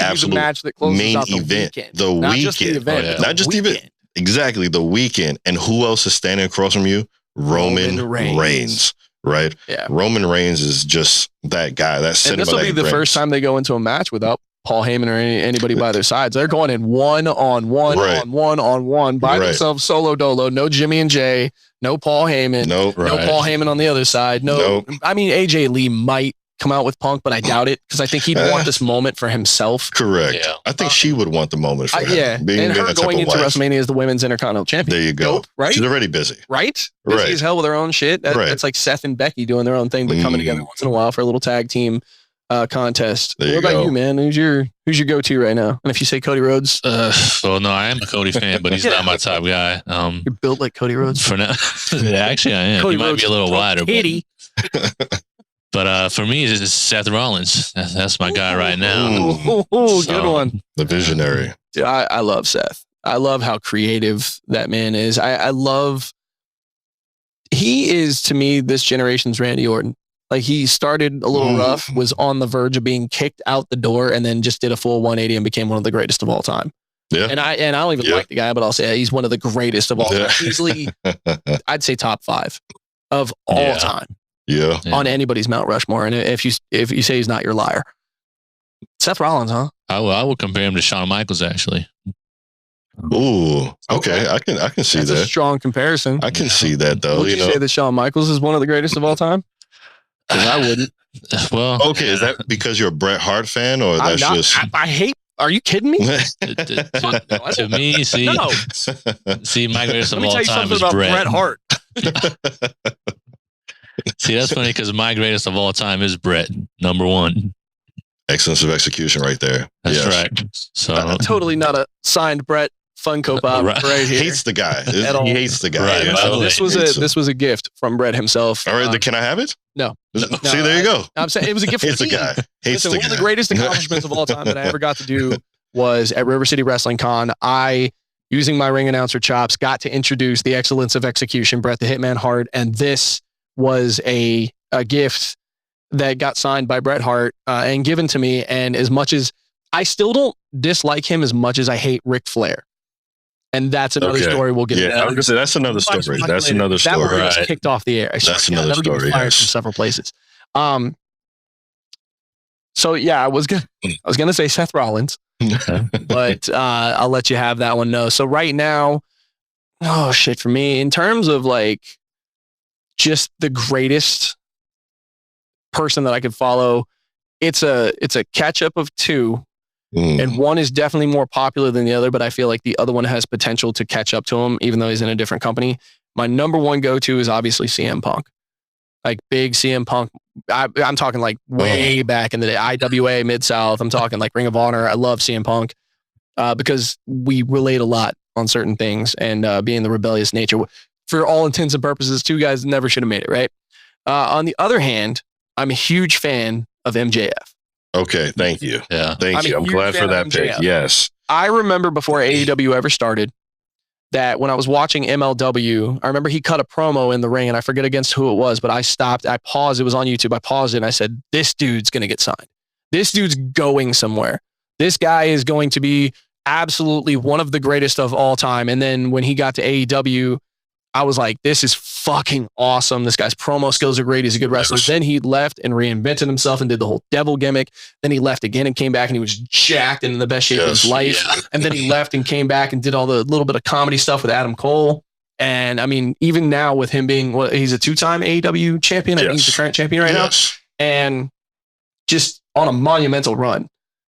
absolute match that closes main out the event. Weekend. The not weekend. Just the event, not just the event. Exactly, the weekend. And who else is standing across from you? Roman Reigns. Right? Yeah. Roman Reigns is just that guy. That cinema. And this will be the first time they go into a match without Paul Heyman or anybody by their sides. They're going in one-on-one by themselves, solo dolo. No Jimmy and Jay. No Paul Heyman. No Paul Heyman on the other side. I mean, AJ Lee might come out with Punk, but I doubt it because I think he'd want this moment for himself. Correct. Yeah. I think she would want the moment for him. Yeah. And her going into WrestleMania as the Women's Intercontinental Champion. There you go. Dope, right? She's already busy. Right? Busy as hell with her own shit. That's like Seth and Becky doing their own thing, but coming together once in a while for a little tag team contest. There What you about go. you, man? Who's your go-to right now? And if you say Cody Rhodes, Well, no, I am a Cody fan, but he's not my top guy. you're built like Cody Rhodes. For now, yeah, actually, I am. Cody He might Rhodes be a little is wider, kitty. but for me, it's Seth Rollins. That's my guy right now. Ooh, So- good one. The visionary. Dude, I love Seth. I love how creative that man is. I love. He is to me this generation's Randy Orton. Like he started a little rough, was on the verge of being kicked out the door, and then just did a full 180 and became one of the greatest of all time. Yeah. And I don't even like the guy, but I'll say he's one of the greatest of all time. Easily, I'd say top 5 of all time Yeah. on anybody's Mount Rushmore. And if you say he's not, you're a liar. Seth Rollins, huh? I would compare him to Shawn Michaels, actually. Ooh. Okay. I can see That's a that. strong comparison. I can see that though. Would you say that Shawn Michaels is one of the greatest of all time? Because I wouldn't. Well, Okay, is that because you're a Bret Hart fan, or I'm that's not, just? I hate. Are you kidding me? to me, see, No. see, my greatest Let of me all tell you time something is about Bret. Bret Hart. See, that's funny because my greatest of all time is Bret, number 1. Excellence of execution, right there. That's Yes. right. So Totally not a signed Bret Funko Pop right here. Hates the guy. At all. He hates the guy. Right, you by know? the way. This was a gift from Bret himself. All right, can I have it? No. See, there you go. I'm saying it was a gift Hates for the me. guy. Hates Listen, the one guy. of the greatest accomplishments of all time that I ever got to do was at River City Wrestling Con. I, using my ring announcer chops, got to introduce the excellence of execution, Bret the Hitman Hart, and this was a gift that got signed by Bret Hart and given to me. And as much as I still don't dislike him as much as I hate Ric Flair. And that's another Okay. story we'll get Yeah, I was into. gonna say that's another story. That's another That one story. was Right. kicked off the air. That's another getting story, fired yes. from several places. So yeah, I was gonna say Seth Rollins, but I'll let you have that one. No. So right now, oh shit, for me, in terms of like just the greatest person that I could follow, it's a catch up of 2. And one is definitely more popular than the other, but I feel like the other one has potential to catch up to him, even though he's in a different company. My number 1 go-to is obviously CM Punk. Like big CM Punk. I'm talking like way back in the day, IWA, Mid-South. I'm talking like Ring of Honor. I love CM Punk because we relate a lot on certain things and being the rebellious nature. For all intents and purposes, 2 guys never should have made it, right? On the other hand, I'm a huge fan of MJF. Okay, thank you. yeah, Thank I'm a you. I'm huge glad fan for that of pick. MJF. Yes. I remember before AEW ever started that when I was watching MLW, I remember he cut a promo in the ring and I forget against who it was, but I stopped. I paused. It was on YouTube. I paused it and I said, this dude's going to get signed. This dude's going somewhere. This guy is going to be absolutely one of the greatest of all time. And then when he got to AEW, I was like, this is fucking awesome. This guy's promo skills are great. He's a good wrestler. Then he left and reinvented himself and did the whole devil gimmick. Then he left again and came back and he was jacked and in the best shape of his life. Yeah. And then he left and came back and did all the little bit of comedy stuff with Adam Cole. And I mean, even now with him being, he's a 2-time AEW champion. I think he's the current champion right now. And just on a monumental run.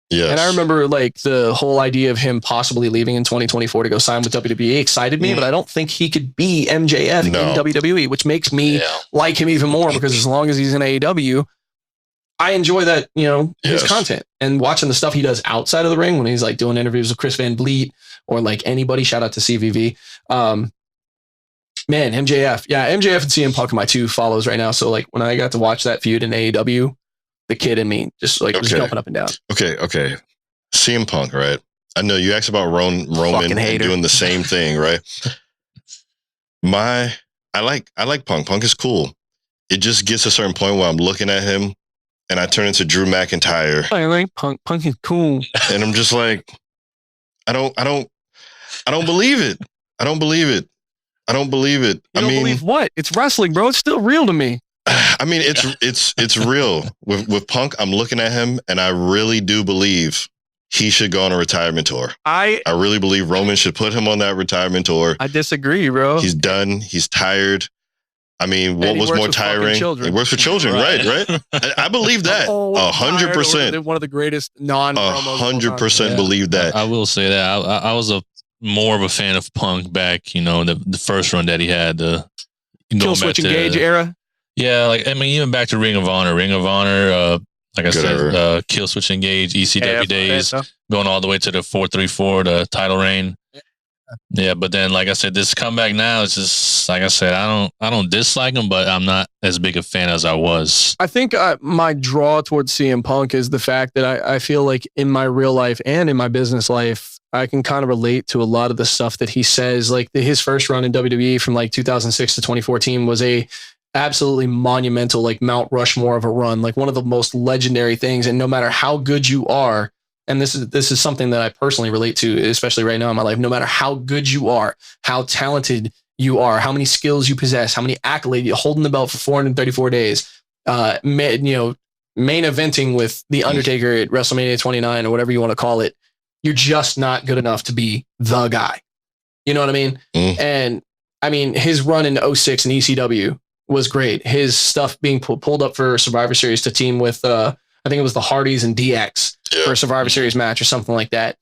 Yes. And I remember like the whole idea of him possibly leaving in 2024 to go sign with WWE excited me, but I don't think he could be MJF in WWE, which makes me like him even more because as long as he's in AEW, I enjoy that, his content and watching the stuff he does outside of the ring when he's like doing interviews with Chris Van Vliet or like anybody. Shout out to CVV. Man, MJF. Yeah, MJF and CM Punk are my 2 follows right now. So like when I got to watch that feud in AEW, the kid in me just like was jumping up and down. Okay. CM Punk, right? I know you asked about Roman and doing the same thing, right? I like Punk. Punk is cool. It just gets a certain point where I'm looking at him and I turn into Drew McIntyre. I like Punk. Punk is cool. And I'm just like, I don't believe it. I don't believe it. You don't believe what? It's wrestling, bro. It's still real to me. I mean, it's real. With Punk, I'm looking at him and I really do believe he should go on a retirement tour. I really believe Roman should put him on that retirement tour. I disagree, bro. He's done. He's tired. I mean, what was more tiring? He works for children, right? I believe that 100%. One of the greatest non-promos. 100% believe that. I will say that I was more of a fan of Punk back, the first run that he had. Kill Switch Engage era. Yeah, like I mean, even back to Ring of Honor. Like I said, Kill Switch Engage, ECW days, going all the way to the 434, the title reign. Yeah, but then like I said, this comeback now is just like I said, I don't dislike him, but I'm not as big a fan as I was. I think my draw towards CM Punk is the fact that I feel like in my real life and in my business life, I can kind of relate to a lot of the stuff that he says. Like his first run in WWE from like 2006 to 2014 was a absolutely monumental, like Mount Rushmore of a run, like one of the most legendary things. And no matter how good you are, and this is something that I personally relate to, especially right now in my life, no matter how good you are, how talented you are, how many skills you possess, how many accolades you're holding the belt for 434 days, main eventing with The Undertaker at WrestleMania 29 or whatever you want to call it, you're just not good enough to be the guy. You know what I mean? And I mean, his run in 06 in ECW was great. His stuff being pulled up for Survivor Series to team with, I think it was the Hardys and DX for a Survivor Series match or something like that.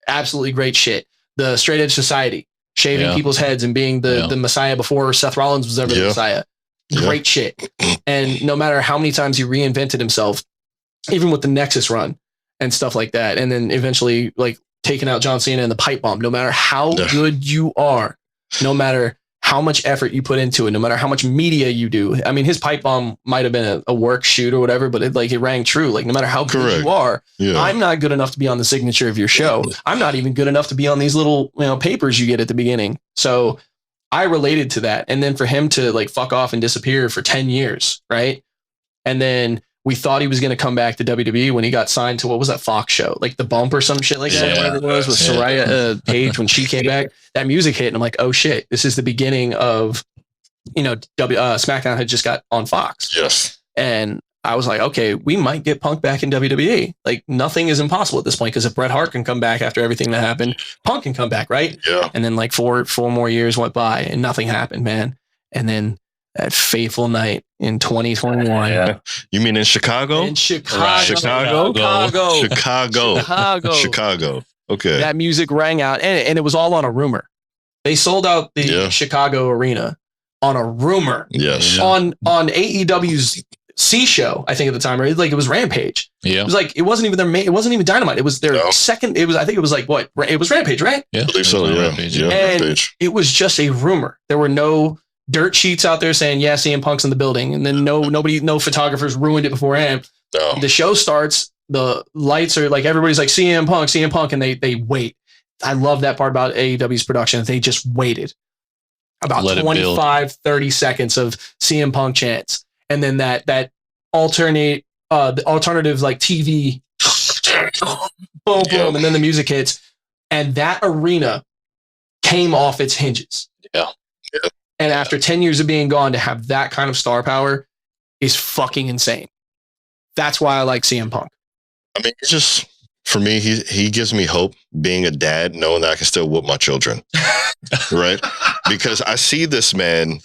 Absolutely great shit. The Straight Edge Society, shaving people's heads and being the Messiah before Seth Rollins was ever the Messiah. Great shit. And no matter how many times he reinvented himself, even with the Nexus run and stuff like that, and then eventually like taking out John Cena in the pipe bomb, no matter how good you are, no matter how much effort you put into it, no matter how much media you do. I mean, his pipe bomb might have been a work shoot or whatever, but it rang true. Like no matter how good you are, I'm not good enough to be on the signature of your show. I'm not even good enough to be on these little papers you get at the beginning. So I related to that. And then for him to like fuck off and disappear for 10 years, right? And then we thought he was going to come back to WWE when he got signed to, what was that Fox show? Like The Bump or some shit like that, whatever it was, with Soraya Page when she came back. That music hit, and I'm like, oh shit, this is the beginning of, SmackDown had just got on Fox. Yes. And I was like, okay, we might get Punk back in WWE. Like nothing is impossible at this point, because if Bret Hart can come back after everything that happened, Punk can come back, right? Yeah. And then like four more years went by and nothing happened, man. And then that fateful night in 2021. Yeah. You mean in Chicago? In Chicago. Right. Chicago. Okay. That music rang out, and it was all on a rumor. They sold out the Chicago arena on a rumor. Yes. On AEW's C show, I think at the time, right? Like it was Rampage. Yeah. It was like it wasn't even their main. It wasn't even Dynamite. It was their second. It was, I think it was like what? It was Rampage, right? Yeah. I believe so. Yeah. Rampage. Yeah. And Rampage. it was just a rumor. There were no dirt sheets out there saying, yeah, CM Punk's in the building. And then no photographers ruined it beforehand. No. The show starts, the lights are like, everybody's like CM Punk, and they wait. I love that part about AEW's production. They just waited about 25, 30 seconds of CM Punk chants. And then that the alternative like TV, boom, boom. And then the music hits. And that arena came off its hinges. Yeah. And after 10 years of being gone, to have that kind of star power is fucking insane. That's why I like CM Punk. I mean, it's just, for me, he gives me hope being a dad, knowing that I can still whoop my children. Right? Because I see this man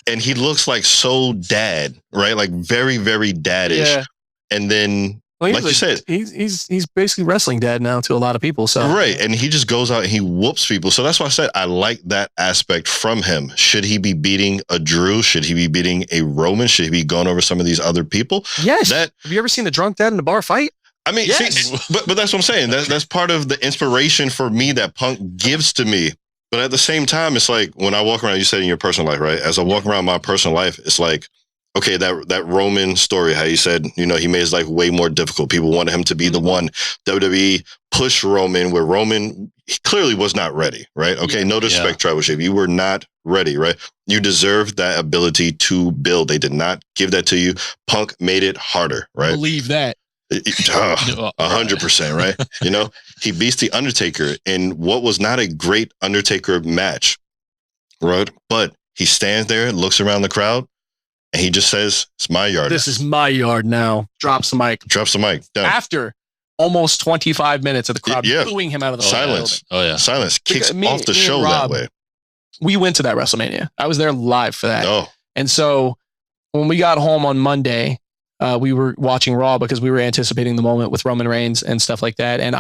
and he looks like so dad, right? Like very, very daddish. Yeah. And then, like you said, he's basically wrestling dad now to a lot of people. So right, and he just goes out and he whoops people. So that's why I said I like that aspect from him. Should he be beating a Drew? Should he be beating a Roman? Should he be going over some of these other people? Yes. Have you ever seen the drunk dad in the bar fight? I mean, yes. See, but that's what I'm saying. That's part of the inspiration for me that Punk gives to me. But at the same time, it's like when I walk around. You said in your personal life, right? As I walk around my personal life, it's like, okay, that Roman story, how you said, he made his life way more difficult. People wanted him to be the one. WWE pushed Roman, where Roman he clearly was not ready, right? Okay, no disrespect, Tribal Chief. You were not ready, right? You deserved that ability to build. They did not give that to you. Punk made it harder, right? Believe that. 100%, right? He beats The Undertaker in what was not a great Undertaker match, right? But he stands there, looks around the crowd, and he just says, it's my yard. This is my yard now. Drops the mic. Done. After almost 25 minutes of the crowd booing him out of the silence. building. Oh, yeah. Silence. Kicks off the show Rob, that way. We went to that WrestleMania. I was there live for that. Oh. And so when we got home on Monday, we were watching Raw because we were anticipating the moment with Roman Reigns and stuff like that. And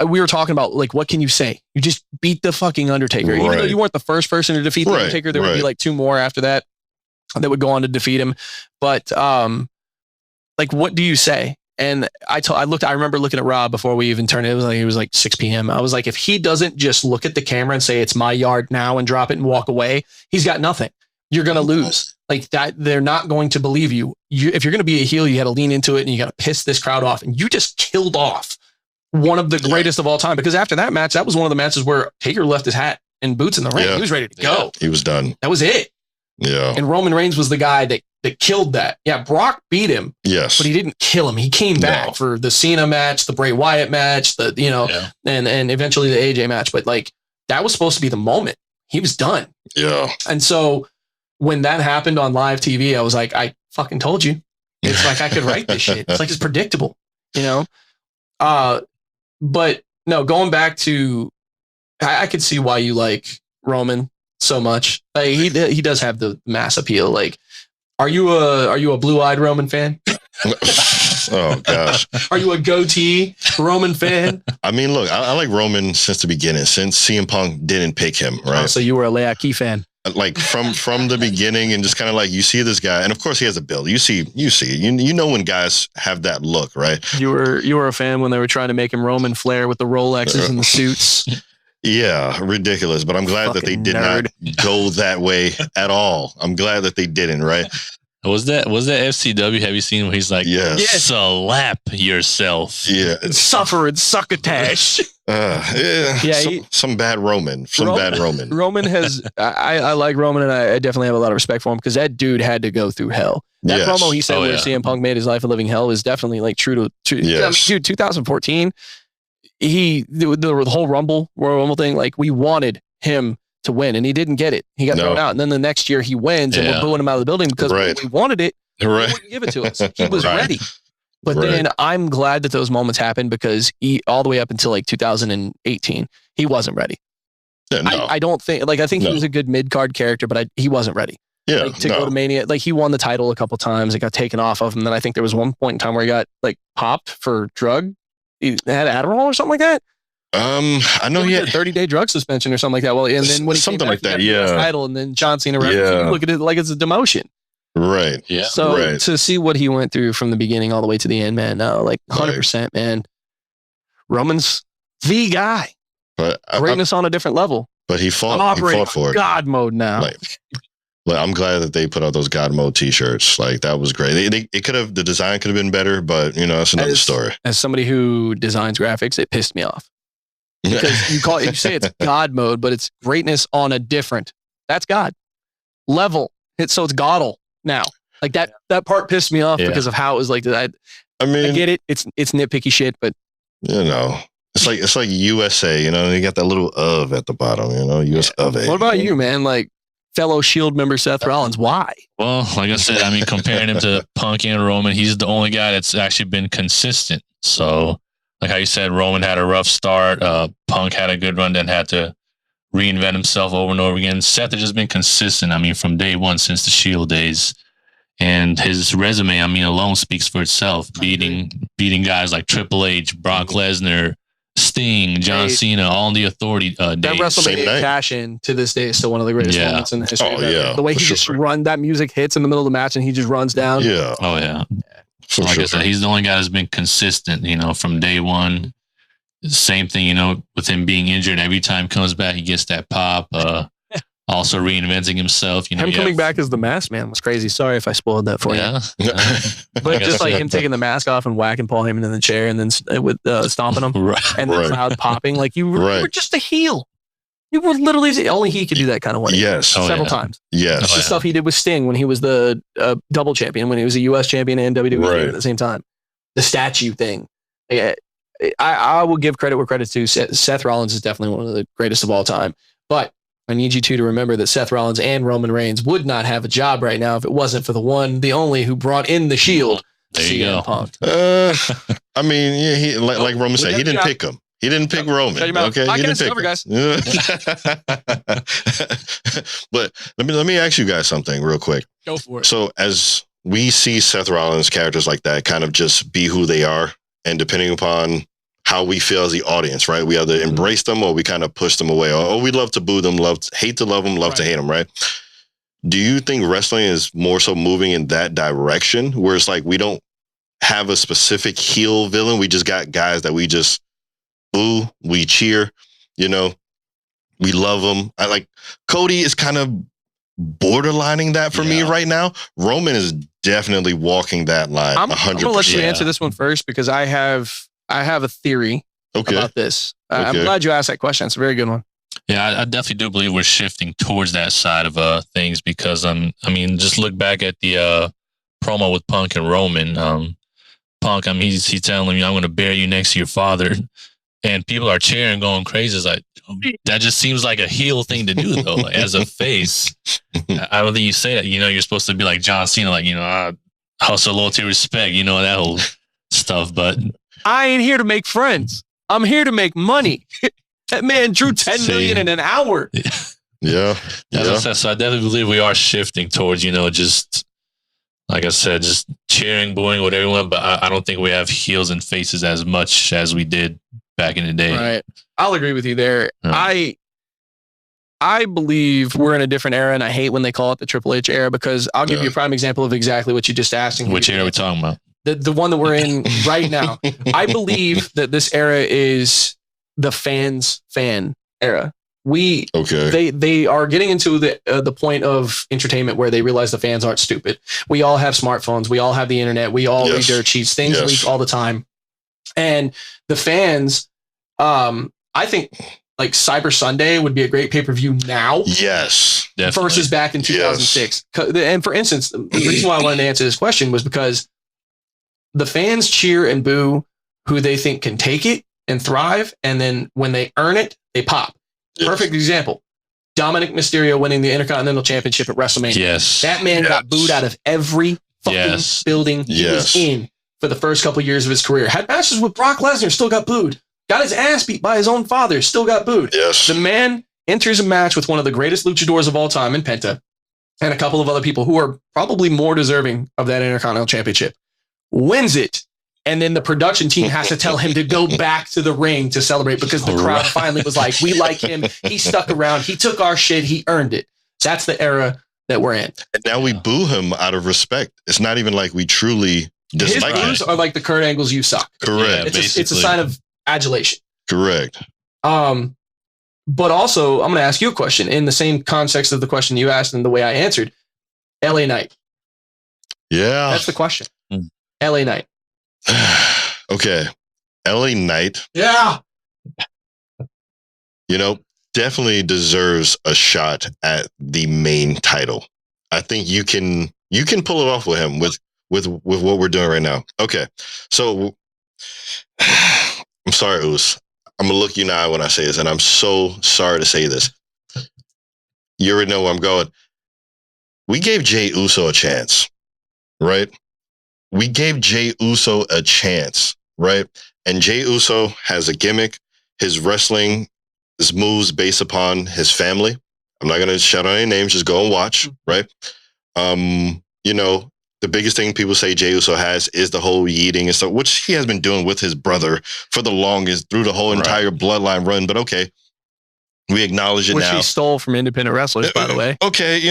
we were talking about, like, what can you say? You just beat the fucking Undertaker. Right. Even though you weren't the first person to defeat the Undertaker, there would be like two more after that would go on to defeat him. But like, what do you say? And I remember looking at Rob before we even turned it. It was like 6 p.m. I was like, if he doesn't just look at the camera and say, it's my yard now and drop it and walk away, he's got nothing. You're going to lose like that. They're not going to believe you. If you're going to be a heel, you got to lean into it and you got to piss this crowd off. And you just killed off one of the greatest of all time, because after that match, that was one of the matches where Taker left his hat and boots in the ring. He was ready to go. He was done. That was it. Yeah. And Roman Reigns was the guy that killed that. Yeah, Brock beat him. Yes. But he didn't kill him. He came back for the Cena match, the Bray Wyatt match, and eventually the AJ match. But like, that was supposed to be the moment. He was done. Yeah. And so when that happened on live TV, I was like, I fucking told you. It's like, I could write this shit. It's like, it's predictable, but no, going back to, I could see why you like Roman so much. Like, he does have the mass appeal. Like, are you a blue-eyed Roman fan? Oh gosh. Are you a goatee Roman fan? I mean, look, I like Roman since the beginning, since CM Punk didn't pick him, right? Oh, so you were a Leaki fan. Like from the beginning, and just kind of like, you see this guy, and of course he has a build. You know when guys have that look, right? You were a fan when they were trying to make him Roman Flair with the Rolexes and the suits. Yeah, ridiculous. But I'm glad that they did not go that way at all. I'm glad that they didn't, right? Was that FCW? Have you seen where he's like, yes. Slap yourself? Yeah. Suffer and succotash. Some bad Roman. Roman has, I like Roman, and I definitely have a lot of respect for him, because that dude had to go through hell. That promo he said where CM Punk made his life a living hell is definitely like true to yes. Dude, 2014, the whole Royal Rumble thing, like, we wanted him to win, and he didn't get it. He got thrown out, and then the next year he wins, and we're booing him out of the building because when we wanted it, he wouldn't give it to us. He was ready. But then I'm glad that those moments happened, because all the way up until like 2018, he wasn't ready. Yeah, no. I don't think, like, I think he was a good mid-card character, but he wasn't ready. Yeah, like, to go to Mania. Like, he won the title a couple times. It got taken off of him. Then I think there was one point in time where he got like popped for drug. He had Adderall or something like that. I know he had a 30-day drug suspension or something like that. Well, and then when he something came back, like that, he got the title, and then John Cena, you look at it like it's a demotion. Right. Yeah. So to see what he went through from the beginning all the way to the end, man, no, like 100%, man. Roman's the guy. But greatness on a different level. But he fought for it. God mode now. Like, I'm glad that they put out those God mode T-shirts. like, that was great. The design could have been better, but that's another story. As somebody who designs graphics, it pissed me off, because you say it's God mode, but it's greatness on a different. That's God level. So it's Goddle now. Like, that part pissed me off because of how it was like. I mean, I get it. It's nitpicky shit, but it's like USA. You got that little of at the bottom. US of A. What about you, man? Like, fellow Shield member Seth Rollins, why? Well, like I said, I mean, comparing him to Punk and Roman, he's the only guy that's actually been consistent. So, like how you said, Roman had a rough start. Punk had a good run, then had to reinvent himself over and over again. Seth has just been consistent. I mean, from day one since the Shield days, and his resume, I mean, alone speaks for itself. Beating guys like Triple H, Brock Lesnar, Sting, John Cena, all in the Authority that days. WrestleMania cash-in to this day is still one of the greatest moments in the history. Oh, yeah. The way he just that music hits in the middle of the match and he just runs down. Yeah. Oh, yeah. So like I said, he's the only guy that's been consistent, from day one. Same thing, with him being injured. Every time he comes back, he gets that pop. Also reinventing himself. Him coming back as the Masked Man was crazy. Sorry if I spoiled that for you. But just like him taking the mask off and whacking Paul Heyman in the chair and then stomping him and the crowd popping. Like, you were just a heel. You were literally only he could do that kind of one. Yes. Several times. Yes. The stuff he did with Sting when he was the double champion, when he was a US champion and WWE at the same time. The statue thing. I will give credit where credit's due. Seth Rollins is definitely one of the greatest of all time. But I need you two to remember that Seth Rollins and Roman Reigns would not have a job right now if it wasn't for the one, the only who brought in the Shield. There you go. Punk. I mean, he like Roman said, he didn't pick him. He didn't pick Roman. Okay, he didn't pick him. Guys. But let me ask you guys something real quick. Go for it. So as we see Seth Rollins characters like that kind of just be who they are, and depending upon how we feel as the audience, right? We either embrace them or we kind of push them away, or we love to boo them, hate to love them, love to hate them, right? Do you think wrestling is more so moving in that direction, where it's like we don't have a specific heel villain. We just got guys that we just boo, we cheer, you know, we love them. I like Cody is kind of borderlining that for me right now. Roman is definitely walking that line. 100%. I'm gonna let you answer this one first because I have a theory about this. I'm glad you asked that question. It's a very good one. Yeah, I definitely do believe we're shifting towards that side of things because I mean, just look back at the promo with Punk and Roman. Punk, I mean, he's telling me, "I'm going to bury you next to your father," and people are cheering, going crazy. It's like that just seems like a heel thing to do, though. Like, as a face, I don't think you say that. You know, you're supposed to be like John Cena, like hustle, loyalty, respect. You know, that whole stuff. But I ain't here to make friends. I'm here to make money. That man drew 10 million in an hour. Yeah. So I definitely believe we are shifting towards, just like I said, just cheering, booing with everyone. But I don't think we have heels and faces as much as we did back in the day. Right. I'll agree with you there. Yeah. I believe we're in a different era, and I hate when they call it the Triple H era because I'll give you a prime example of exactly what you just asked. Which era are we talking about? The one that we're in right now. I believe that this era is the fan era. They are getting into the point of entertainment where they realize the fans aren't stupid. We all have smartphones. We all have the internet. We all read dirt sheets. Things leak all the time. And the fans, I think like Cyber Sunday would be a great pay-per-view now. Yes. Definitely. Versus back in 2006. Yes. And for instance, the reason why I wanted to answer this question was because the fans cheer and boo who they think can take it and thrive. And then when they earn it, they pop. Yes. Perfect example. Dominic Mysterio winning the Intercontinental Championship at WrestleMania. Yes. That man got booed out of every fucking building he was in for the first couple of years of his career. Had matches with Brock Lesnar, still got booed. Got his ass beat by his own father, still got booed. Yes. The man enters a match with one of the greatest luchadors of all time in Penta and a couple of other people who are probably more deserving of that Intercontinental Championship. Wins it. And then the production team has to tell him to go back to the ring to celebrate because the crowd finally was like, we like him. He stuck around. He took our shit. He earned it. That's the era that we're in. And now we boo him out of respect. It's not even like we truly dislike him. His boos are like the Kurt Angles, you suck. Correct. Yeah, it's a sign of adulation. Correct. But also, I'm going to ask you a question in the same context of the question you asked and the way I answered. LA Knight. Yeah. That's the question. LA Knight. Okay. LA Knight. Yeah. Definitely deserves a shot at the main title. I think you can pull it off with him with what we're doing right now. Okay. So I'm sorry, Oos. I'm gonna look you in the eye when I say this, and I'm so sorry to say this. You already know where I'm going. We gave Jey Uso a chance, right? We gave Jey Uso a chance, right? And Jey Uso has a gimmick. His wrestling is moves based upon his family. I'm not going to shout out any names. Just go and watch, right? The biggest thing people say Jey Uso has is the whole yeeting and stuff, which he has been doing with his brother for the longest through the whole entire bloodline run. But okay, we acknowledge it which now. Which he stole from independent wrestlers, by the way. Okay,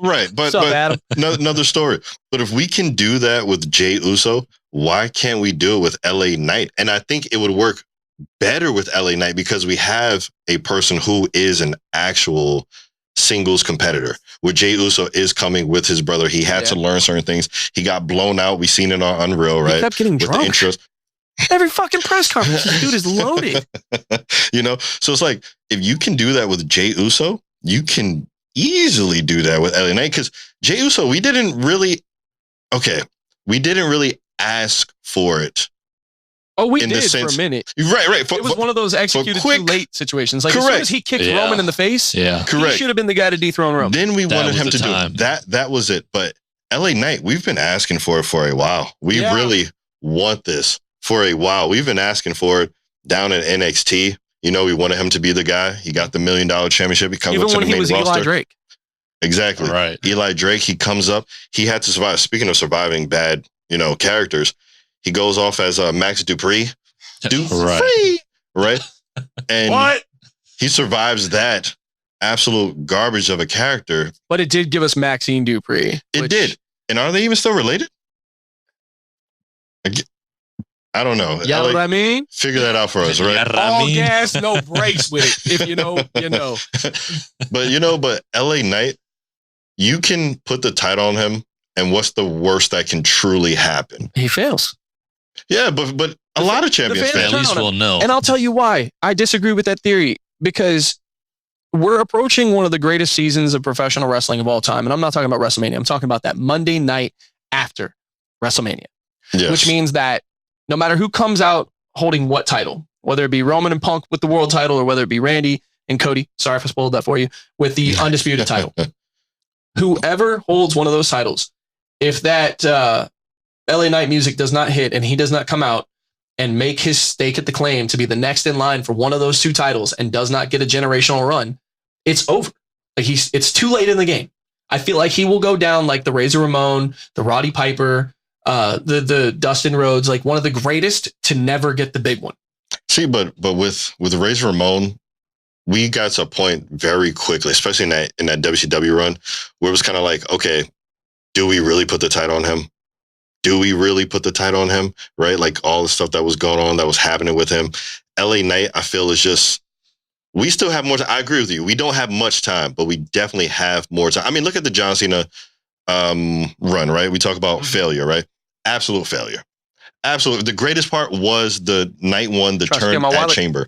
right. But Adam? another story. But if we can do that with Jey Uso, why can't we do it with LA Knight? And I think it would work better with LA Knight because we have a person who is an actual singles competitor. Where Jey Uso is coming with his brother. He had to learn certain things. He got blown out. We seen it on Unreal, right? He kept getting drunk. Every fucking press conference, this dude is loaded. So it's like, if you can do that with Jey Uso, you can easily do that with LA Knight. Because Jey Uso, we didn't really ask for it. Oh, we did for a minute. Right. It was one of those executed too late situations. Like, as soon as he kicked Roman in the face, he should have been the guy to dethrone Roman. Then we wanted him to do it. That was it. But LA Knight, we've been asking for it for a while. We really want this for a while. We've been asking for it down at NXT. We wanted him to be the guy. He got the $1 million championship. He comes up to the main roster. Eli Drake. Exactly. Right. Eli Drake, he comes up. He had to survive. Speaking of surviving bad, characters, he goes off as Max Dupree. Right? And what? He survives that absolute garbage of a character. But it did give us Maxine Dupree. It did. And are they even still related? I don't know. You know what I mean? Figure that out for us, right? All gas, no brakes with it. If you know, you know. But LA Knight, you can put the title on him, and what's the worst that can truly happen? He fails. Yeah, but a lot of champions fail. At least we'll know. And I'll tell you why. I disagree with that theory, because we're approaching one of the greatest seasons of professional wrestling of all time. And I'm not talking about WrestleMania. I'm talking about that Monday night after WrestleMania, Yes. which means that no matter who comes out holding what title, whether it be Roman and Punk with the world title or whether it be Randy and Cody, sorry if I spoiled that for you, with the undisputed title, whoever holds one of those titles, if that LA Knight music does not hit and he does not come out and make his stake at the claim to be the next in line for one of those two titles and does not get a generational run, it's over. Like it's too late in the game. I feel like he will go down like the Razor Ramon, the Roddy Piper, the Dustin Rhodes, like one of the greatest to never get the big one. See, but with Razor Ramon, we got to a point very quickly, especially in that WCW run, where it was kind of like, okay, do we really put the title on him? Do we really put the title on him? Right? Like all the stuff that was going on, that was happening with him. LA Knight, I feel, is just, we still have more time. I agree with you. We don't have much time, but we definitely have more time. I mean, look at the John Cena run, right? We talk about failure, right? Absolute failure. Absolutely. The greatest part was the night one, the turn at Chamber.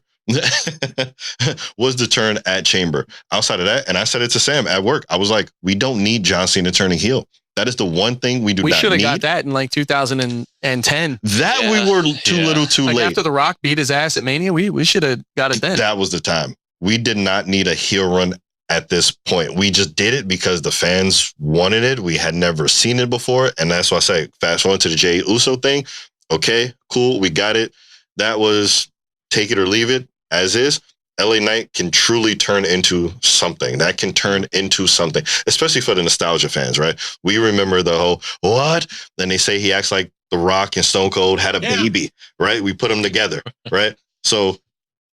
Was the turn at Chamber. Outside of that, and I said it to Sam at work, I was like, we don't need John Cena turning heel. That is the one thing we do not need. We should have got that in like 2010. That we were too little too late. After The Rock beat his ass at Mania, we should have got it then. That was the time. We did not need a heel run at this point. We just did it because the fans wanted it. We had never seen it before. And that's why I say, fast forward to the Jey Uso thing. Okay, cool. We got it. That was take it or leave it as is. LA Knight can truly turn into something. That can turn into something, especially for the nostalgia fans, right? We remember the whole, what? Then they say he acts like The Rock and Stone Cold had a baby, right? We put them together, right? So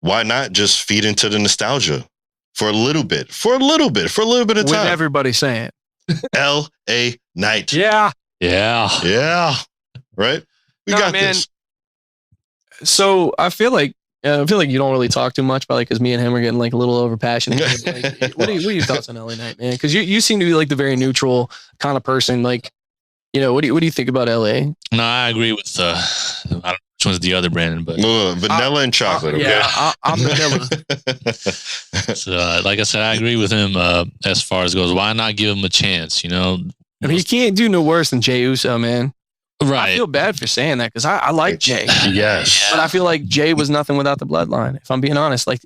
why not just feed into the nostalgia for a little bit of time? With everybody saying LA Knight. Yeah. Right? We got this. So I feel like you don't really talk too much, probably because me and him are getting like a little over passionate. Like, what are your thoughts on LA Knight, man? Because you seem to be like the very neutral kind of person. Like, you know, what do you think about LA? No, I agree with I don't know which one's the other Brandon, but vanilla and chocolate. Okay? I'm vanilla. So, like I said, I agree with him as far as goes. Why not give him a chance? You know, I mean, he can't do no worse than Jey Uso, man. Right. I feel bad for saying that because I like Jey. Yes. But I feel like Jey was nothing without the bloodline. If I'm being honest, like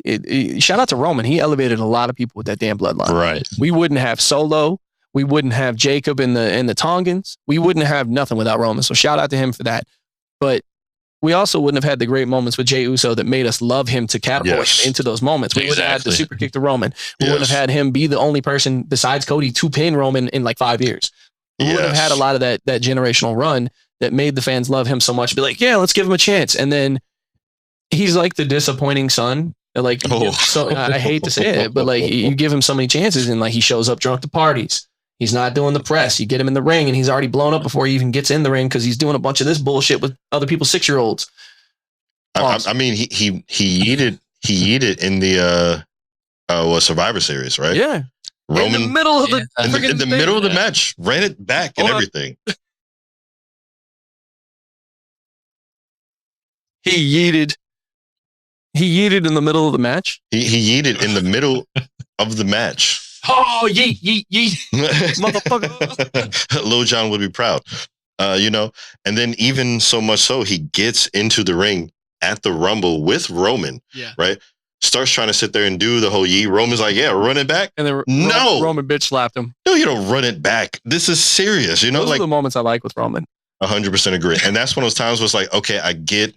shout out to Roman. He elevated a lot of people with that damn bloodline. Right. We wouldn't have Solo. We wouldn't have Jacob and the Tongans. We wouldn't have nothing without Roman. So shout out to him for that. But we also wouldn't have had the great moments with Jey Uso that made us love him to catapult him into those moments. We would have had the super kick to Roman. We wouldn't have had him be the only person besides Cody to pin Roman in like 5 years. We would have had a lot of that generational run that made the fans love him so much. Be like, yeah, let's give him a chance. And then he's like the disappointing son. Like, I hate to say it, but like you give him so many chances and like he shows up drunk to parties. He's not doing the press. You get him in the ring and he's already blown up before he even gets in the ring because he's doing a bunch of this bullshit with other people's 6-year-olds. I mean, he yeeted in the Survivor Series, right? Yeah. Roman in the middle of the in the middle of the match, ran it back and everything. He yeeted in the middle of the match. He yeeted in the middle of the match. Oh, yeet, motherfucker! Lil Jon would be proud, you know. And then even so much so, he gets into the ring at the Rumble with Roman. Yeah. Right. Starts trying to sit there and do the whole yeet. Roman's like, yeah, run it back. And then Roman bitch slapped him. No, you don't run it back. This is serious. You know, those like are the moments I like with Roman. 100% agree. And that's one of those times where it's like, okay, I get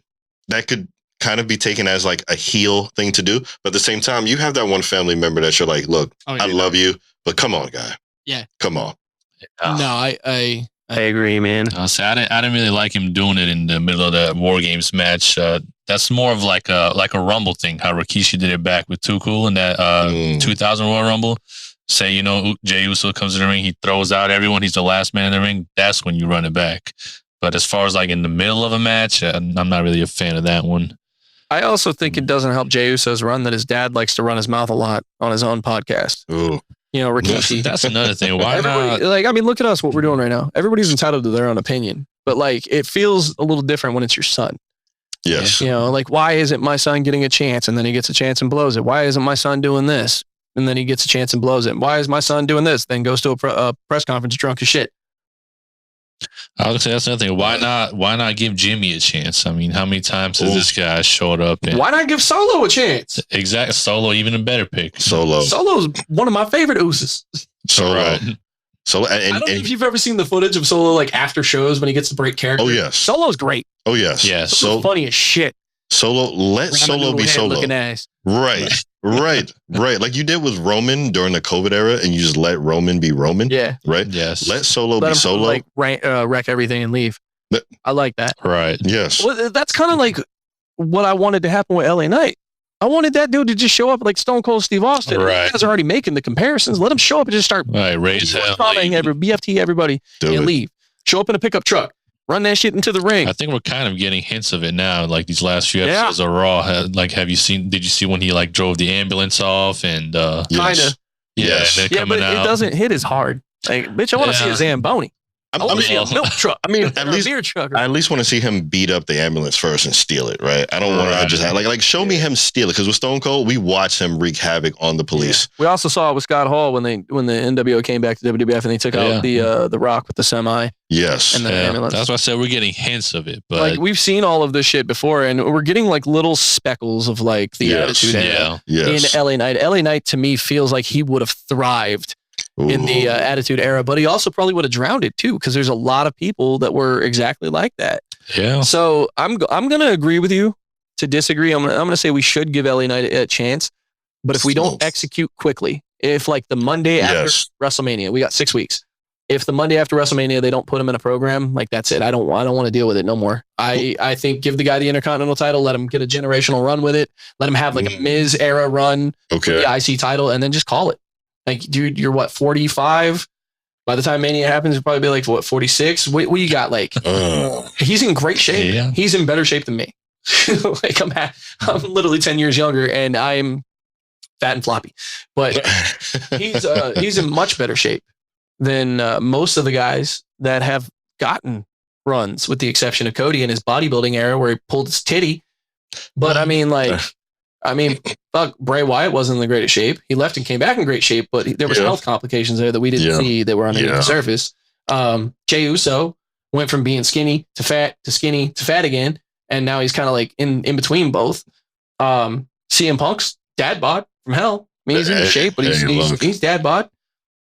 that could kind of be taken as like a heel thing to do. But at the same time, you have that one family member that you're like, look, I love you, but come on, guy. Yeah. Come on. No, I agree, man. So I didn't really like him doing it in the middle of the War Games match. That's more of like a Rumble thing, how Rikishi did it back with Too Cool in that 2000 Royal Rumble. Say, you know, Jey Uso comes in the ring, he throws out everyone, he's the last man in the ring. That's when you run it back. But as far as like in the middle of a match, I'm not really a fan of that one. I also think it doesn't help Jey Uso's run that his dad likes to run his mouth a lot on his own podcast. Ooh. You know, Rikishi. That's another thing. Why not? Like, I mean, look at us, what we're doing right now. Everybody's entitled to their own opinion, but like, it feels a little different when it's your son. Yes. You know, like, why isn't my son getting a chance and then he gets a chance and blows it? Why isn't my son doing this and then he gets a chance and blows it? Why is my son doing this? Then goes to a press conference drunk as shit. I would say that's another thing. Why not give Jimmy a chance? I mean, how many times has this guy showed up? Why not give Solo a chance? Exact Solo, even a better pick. Solo's one of my favorite Usos. Solo. Right. So I don't know if you've ever seen the footage of Solo like after shows when he gets to break character. Oh yes. Solo's great. Oh yes. Yes. So funny as shit. Let Solo be Solo. Looking ass. Right. Like you did with Roman during the COVID era, and you just let Roman be Roman. Yeah. Right. Yes. Let Solo be him, Solo. like wreck everything and leave. I like that. Right. Yes. Well, that's kind of like what I wanted to happen with LA Knight. I wanted that dude to just show up like Stone Cold Steve Austin. Right. You guys are already making the comparisons. Let him show up and just start Raise hell. BFT everybody and leave. Show up in a pickup truck. Run that shit into the ring. I think we're kind of getting hints of it now. Like these last few episodes of Raw. Did you see when he like drove the ambulance off and Kinda. Yes. Yeah, but it doesn't hit as hard. Like, bitch, I want to see a Zamboni. I want to see a milk truck. I mean, at least a beer truck. I at least want to see him beat up the ambulance first and steal it, right? I don't want to just like show me him steal it, because with Stone Cold, we watched him wreak havoc on the police. Yeah. We also saw it with Scott Hall when the NWO came back to WWF and they took out the Rock with the semi. Yes, and the ambulance. That's why I said we're getting hints of it, but like we've seen all of this shit before, and we're getting like little speckles of like the Attitude Era in LA Knight. LA Knight to me feels like he would have thrived in the Attitude Era, but he also probably would have drowned it too, because there's a lot of people that were exactly like that. Yeah. So I'm gonna agree with you to disagree. I'm gonna say we should give LA Knight a chance, but if we don't execute quickly, if like the Monday after WrestleMania, we got 6 weeks. If the Monday after WrestleMania they don't put him in a program, like that's it. I don't want to deal with it no more. I think give the guy the Intercontinental title, let him get a generational run with it, let him have like a Miz era run with the IC title, and then just call it. Like, dude, you're what, 45? By the time Mania happens, you'll probably be like, what, 46? What you got? Like, he's in great shape. Yeah. He's in better shape than me. Like, I'm literally 10 years younger, and I'm fat and floppy. But he's in much better shape than most of the guys that have gotten runs, with the exception of Cody in his bodybuilding era where he pulled his titty. But I mean, fuck, Bray Wyatt wasn't in the greatest shape. He left and came back in great shape, but there was health complications there that we didn't see that were underneath the surface. Jey Uso went from being skinny to fat to skinny to fat again, and now he's kind of like in between both. CM Punk's dad bod from hell. I mean, he's in shape, but he's dad bod.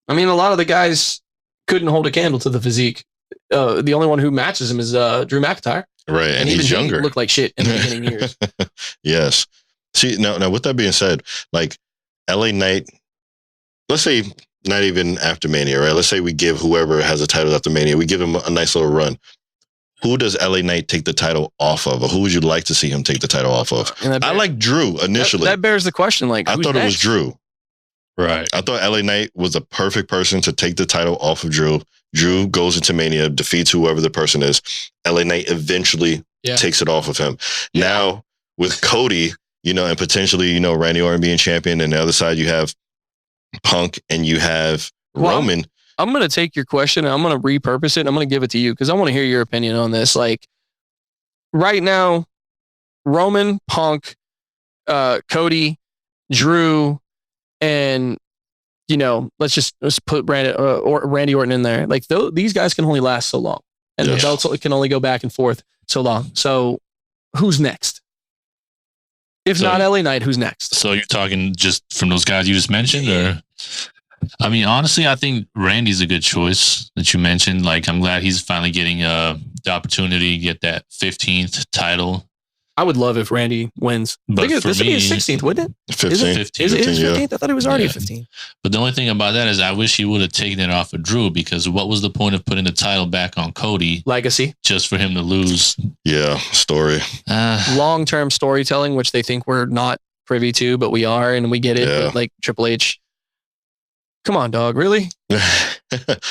I mean, a lot of the guys couldn't hold a candle to the physique. The only one who matches him is Drew McIntyre. Right, and he's younger. He looked like shit in the beginning years. Yes. See, now, with that being said, like LA Knight, let's say not even after Mania, right? Let's say we give whoever has a title after Mania, we give him a nice little run. Who does LA Knight take the title off of, or who would you like to see him take the title off of? I like Drew initially. That bears the question. Like, I thought it was Drew. Right. I thought LA Knight was the perfect person to take the title off of Drew. Drew goes into Mania, defeats whoever the person is. LA Knight eventually takes it off of him. Yeah. Now with Cody, and potentially, Randy Orton being champion, and the other side you have Punk and you have Roman. I'm going to take your question and I'm going to repurpose it. And I'm going to give it to you because I want to hear your opinion on this. Like right now, Roman, Punk, Cody, Drew, and let's put Randy Orton in there. Like these guys can only last so long, and the belts can only go back and forth so long. So who's next? If not LA Knight, who's next? So you're talking just from those guys you just mentioned, or? I mean, honestly, I think Randy's a good choice that you mentioned. Like, I'm glad he's finally getting the opportunity to get that 15th title. I would love if Randy wins. But this would be his 16th, wouldn't it? 15th. Is it 15th? I thought it was already 15th. But the only thing about that is I wish he would have taken it off of Drew, because what was the point of putting the title back on Cody? Legacy. Just for him to lose. Yeah, story. Long-term storytelling, which they think we're not privy to, but we are, and we get it. But like Triple H. Come on, dog. Really?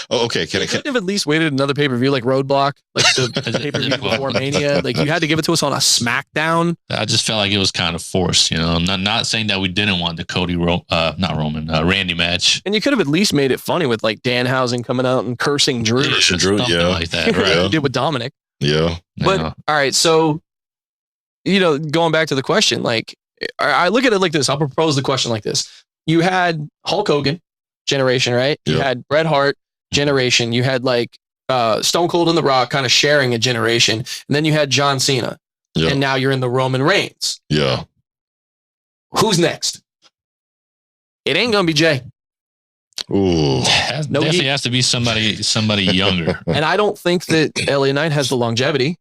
Oh, okay. You Can could have at least waited another pay-per-view like Roadblock, like the pay-per-view before Mania. Like you had to give it to us on a SmackDown. I just felt like it was kind of forced, you know. Not saying that we didn't want the Randy match. And you could have at least made it funny with like Danhausen coming out and cursing Drew. Drew, Something yeah. like that, Like right? you did with Dominic. Yeah. But Yeah. all right, so going back to the question, like I look at it like this. I'll propose the question like this. You had Hulk Hogan generation, right? You Yeah. had Bret Hart generation. You had like Stone Cold and The Rock kind of sharing a generation. And then you had John Cena. Yeah. And now you're in the Roman Reigns. Yeah. Who's next? It ain't going to be Jay. Ooh. Definitely has to be somebody younger. And I don't think that LA Knight has the longevity.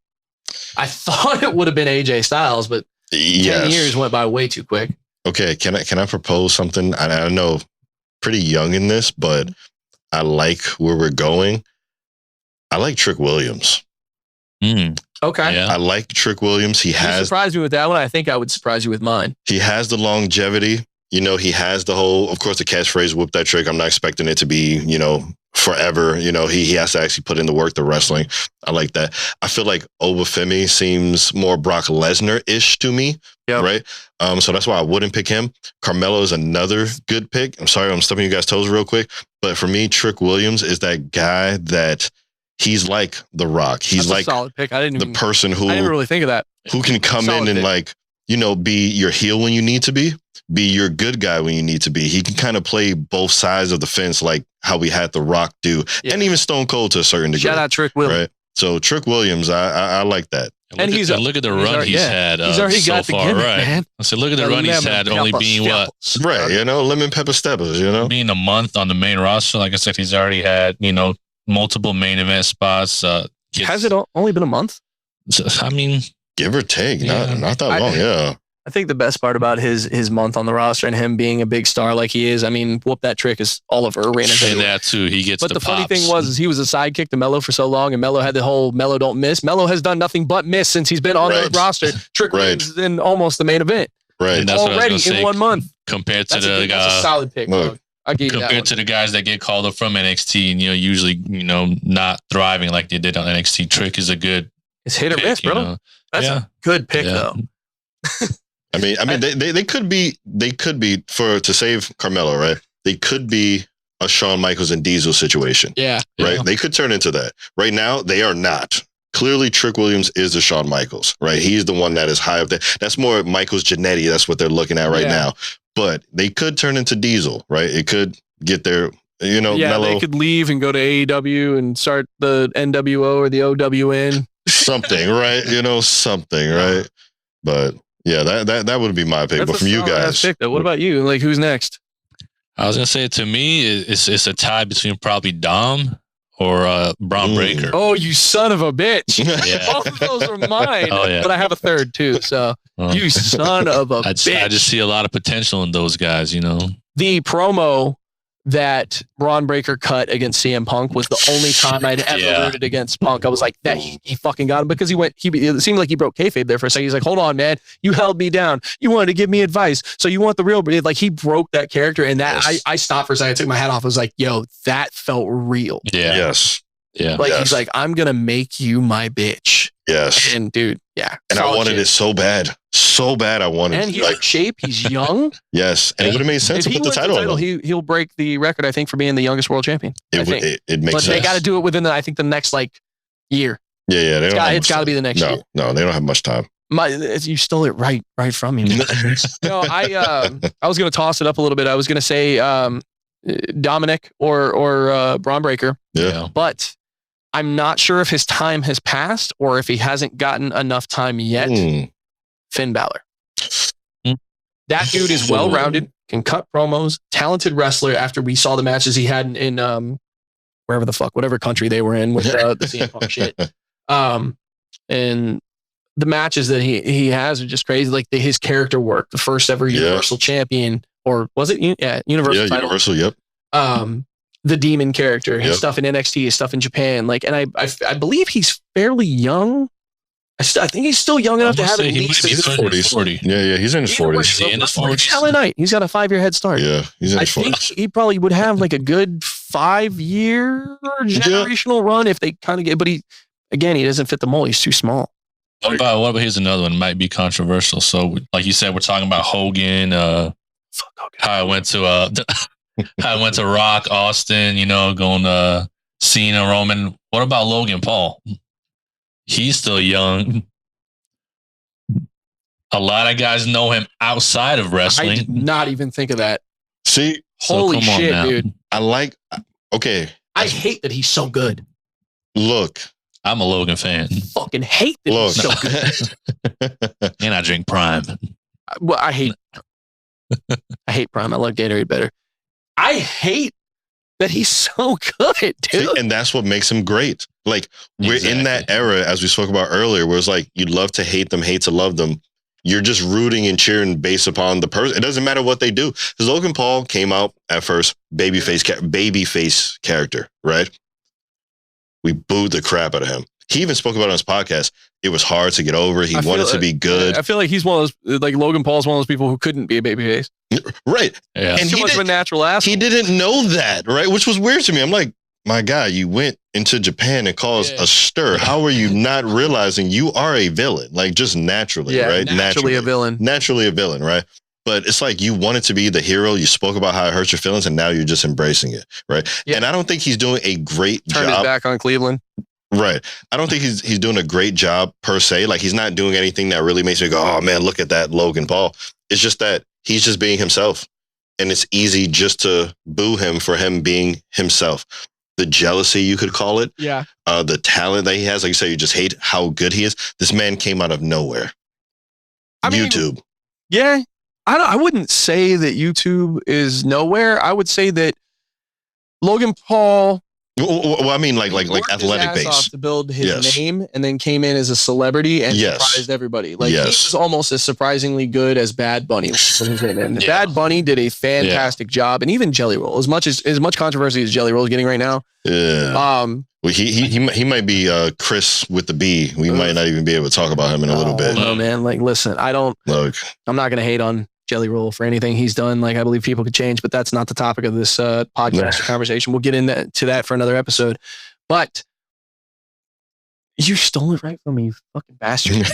I thought it would have been AJ Styles, but 10 Yes. years went by way too quick. Okay. Can I propose something? I know pretty young in this, but I like where we're going. I like Trick Williams. Okay. Yeah. I like Trick Williams. He You has surprised me with that one. I think I would surprise you with mine. the longevity. You know, he has the whole, of course, the catchphrase, whoop that trick. I'm not expecting it to be, forever. He has to actually put in the work, the wrestling. I like that. I feel like Obafemi seems more Brock Lesnar-ish to me. Yep. Right? So that's why I wouldn't pick him. Carmelo is another good pick. I'm sorry, I'm stepping you guys' toes real quick. But for me, Trick Williams is that guy that he's like The Rock. He's That's like a solid pick. I didn't person who I didn't really think of that. who can come Solid in and pick. be your heel when you need to be your good guy when you need to be. He can kind of play both sides of the fence, like how we had The Rock do, Yeah. and even Stone Cold to a certain degree. Shout out Trick Williams. Right? So Trick Williams, I like that. And Look at the run he's had He's already so got the far, gimmick, right? man. I said, look at the run he's had, only being what, Right, lemon pepper steppers, being a month on the main roster. Like I said, he's already had multiple main event spots. Has it only been a month? I mean, give or take, Yeah. not that long. Yeah, I think the best part about his month on the roster and him being a big star like he is, I mean, whoop that trick is all over arenas. say anyway. that too. He gets. But the funny pops. thing was he was a sidekick to Melo for so long, and Melo had the whole Melo don't miss. Melo has done nothing but miss since he's been on the Right. roster. Trick Right. Williams is in almost the main event right. And that's what I was already gonna say. in 1 month. compared to That's a solid pick. Look, Dog. I'll give you that compared one. to the guys that get called up from NXT and usually not thriving like they did on NXT. Trick is a good It's hit or pick, miss, brother. That's Yeah. a good pick, Yeah. though. I mean, they could be to save Carmelo, right? They could be a Shawn Michaels and Diesel situation, Yeah. right? Yeah. They could turn into that. Right now, they are not. Clearly, Trick Williams is the Shawn Michaels, right? He's the one that is high up there. That's more Michaels Jannetty. That's what they're looking at right Yeah. now. But they could turn into Diesel, right? It could get there, Yeah, Mello, they could leave and go to AEW and start the NWO or the OWN. something, right? Something, right? But yeah, that would be my pick. That's But from a you solid ass guys, pick, though. What about you? Like, who's next? I was gonna say, to me, it's a tie between probably Dom or Braun Breaker. Oh, you son of a bitch. Yeah. Both of those are mine. Oh, yeah. But I have a third, too. So, you son of a I bitch. just see a lot of potential in those guys. The promo that Braun Breaker cut against CM Punk was the only time I'd ever Yeah. rooted against Punk. I was like, that he fucking got him because it seemed like he broke kayfabe there for a second. He's like, hold on, man. You held me down. You wanted to give me advice. So you want the real, like he broke that character. And that Yes. I stopped for a second. I took my hat off. I was like, yo, that felt real. Yeah. yes, Yeah. Like, Yes. he's like, I'm going to make you my bitch. yes. And dude, yeah. And I solid wanted shit. it so bad. I wanted And it. he's in shape. He's young. Yes. And it would have made sense If to he put the wins title on him. he'll break the record, I think, for being the youngest world champion. I think. It makes But sense. they got to do it within, I think, the next year. Yeah. They don't have It's much got to be time. the next year. No, they don't have much time. You stole it right from me. No, I was going to toss it up a little bit. I was going to say Dominic or Braun Breaker, Yeah. but I'm not sure if his time has passed or if he hasn't gotten enough time yet. Finn Balor. That dude is well-rounded, can cut promos, talented wrestler. After we saw the matches he had in wherever the fuck, whatever country they were in with the CM Punk shit. And the matches that he has are just crazy. Like his character work, the first ever Universal Champion, or was it? Yeah, Universal title. Universal, yep. The Demon character, his stuff in NXT, his stuff in Japan. Like, and I believe he's fairly young. I think he's still young enough to have at least he's his 40. Yeah, he's in his 40s. Is he in his 40s? LA Knight. He's got a 5-year head start. Yeah, he's in I his think 40s. he probably would have like a good 5-year generational run if they kind of get. But he doesn't fit the mold. He's too small. What about here's another one, might be controversial. So, like you said, we're talking about Hogan. How I went to Rock, Austin. Going Cena, Roman. What about Logan Paul? He's still young. A lot of guys know him outside of wrestling. I did not even think of that. See, holy shit, dude! Okay. I hate that he's so good. Look, I'm a Logan fan. Fucking hate that he's so good. And I drink Prime. Well, I hate Prime. I love Gatorade better. I hate that he's so good, dude. See, and that's what makes him great. Like, we're in that era, as we spoke about earlier, where it's like you love to hate them, hate to love them. You're just rooting and cheering based upon the person. It doesn't matter what they do. Because Logan Paul came out at first, babyface character, right? We booed the crap out of him. He even spoke about it on his podcast. It was hard to get over. He wanted to be good. I feel like he's one of those, like Logan Paul's one of those people who couldn't be a babyface. Right. Yeah. And he was a natural asshole. He didn't know that, right? Which was weird to me. I'm like, my guy, you went into Japan and caused a stir. How are you not realizing you are a villain? Like, just naturally, right? Naturally a villain. Naturally a villain, right? But it's like you wanted to be the hero. You spoke about how it hurt your feelings, and now you're just embracing it, right? Yeah. And I don't think he's doing a great job. Turned his back on Cleveland. Right. I don't think he's doing a great job per se. Like, he's not doing anything that really makes me go, oh man, look at that Logan Paul. It's just that he's just being himself. And it's easy just to boo him for him being himself. The jealousy, you could call it. Yeah. The talent that he has. Like you say, you just hate how good he is. This man came out of nowhere. YouTube. Yeah. I wouldn't say that YouTube is nowhere. I would say that Logan Paul. Well, I mean, like athletic base off to build his name, and then came in as a celebrity and surprised everybody. Like, he's almost as surpringly good as Bad Bunny. Bad Bunny did a fantastic job, and even Jelly Roll, as much controversy as Jelly Roll is getting right now. Yeah. Well, he might be Chris with the B. We might not even be able to talk about him in a little bit. No, man. Like, listen, I'm not gonna hate on Jelly Roll for anything he's done. Like, I believe people could change, but that's not the topic of this podcast or conversation. We'll get into that for another episode. But you stole it right from me, you fucking bastard.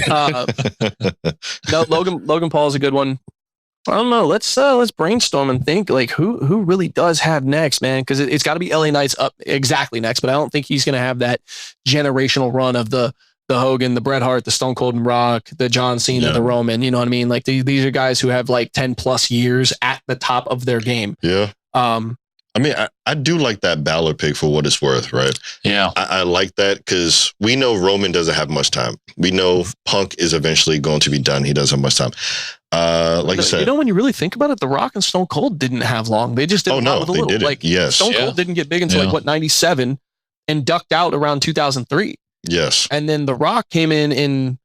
No, Logan Paul is a good one. I don't know. Let's brainstorm and think, like, who really does have next, man? Because it's got to be LA Knight's up exactly next, but I don't think he's going to have that generational run of the Hogan, the Bret Hart, the Stone Cold and Rock, the John Cena, the Roman. You know what I mean? Like, these are guys who have like 10 plus years at the top of their game. Yeah. I mean, I do like that Balor pick for what it's worth, right? Yeah. I like that because we know Roman doesn't have much time. We know Punk is eventually going to be done. He doesn't have much time. Like I said, when you really think about it, The Rock and Stone Cold didn't have long. They just didn't. With a little. Didn't. Like, Stone Cold didn't get big until 97, and ducked out around 2003. Yes. And then The Rock came in and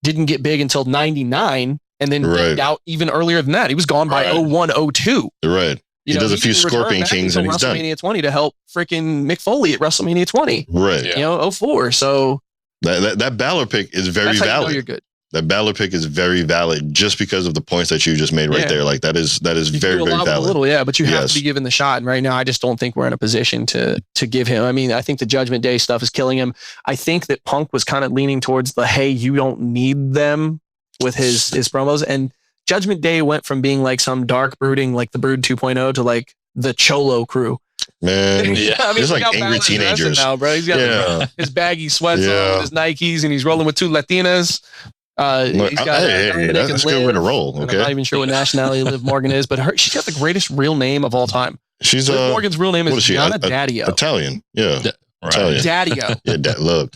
didn't get big until 99, and then dipped out even earlier than that. He was gone by 01, 02. Right. He does a few Scorpion Kings and he's done. WrestleMania 20 to help freaking Mick Foley at WrestleMania 20. Right. Yeah. 04. So that Balor pick is very valid. You're good. That Balor pick is very valid just because of the points that you just made right there. Like, that is very, very valid. But you have to be given the shot. And right now, I just don't think we're in a position to give him. I mean, I think the Judgment Day stuff is killing him. I think that Punk was kind of leaning towards the, hey, you don't need them with his promos. And Judgment Day went from being like some dark brooding, like the Brood 2.0 to like the Cholo crew. Man, I mean, it's like angry teenagers now, bro. He's got his baggy sweats on with his Nikes, and he's rolling with 2 Latinas. He's got that's a good way to roll. Okay, I'm not even sure what nationality Liv Morgan is, but she's got the greatest real name of all time. Liv Morgan's real name is Gianna Daddio. Italian, Italian. Daddio. Look,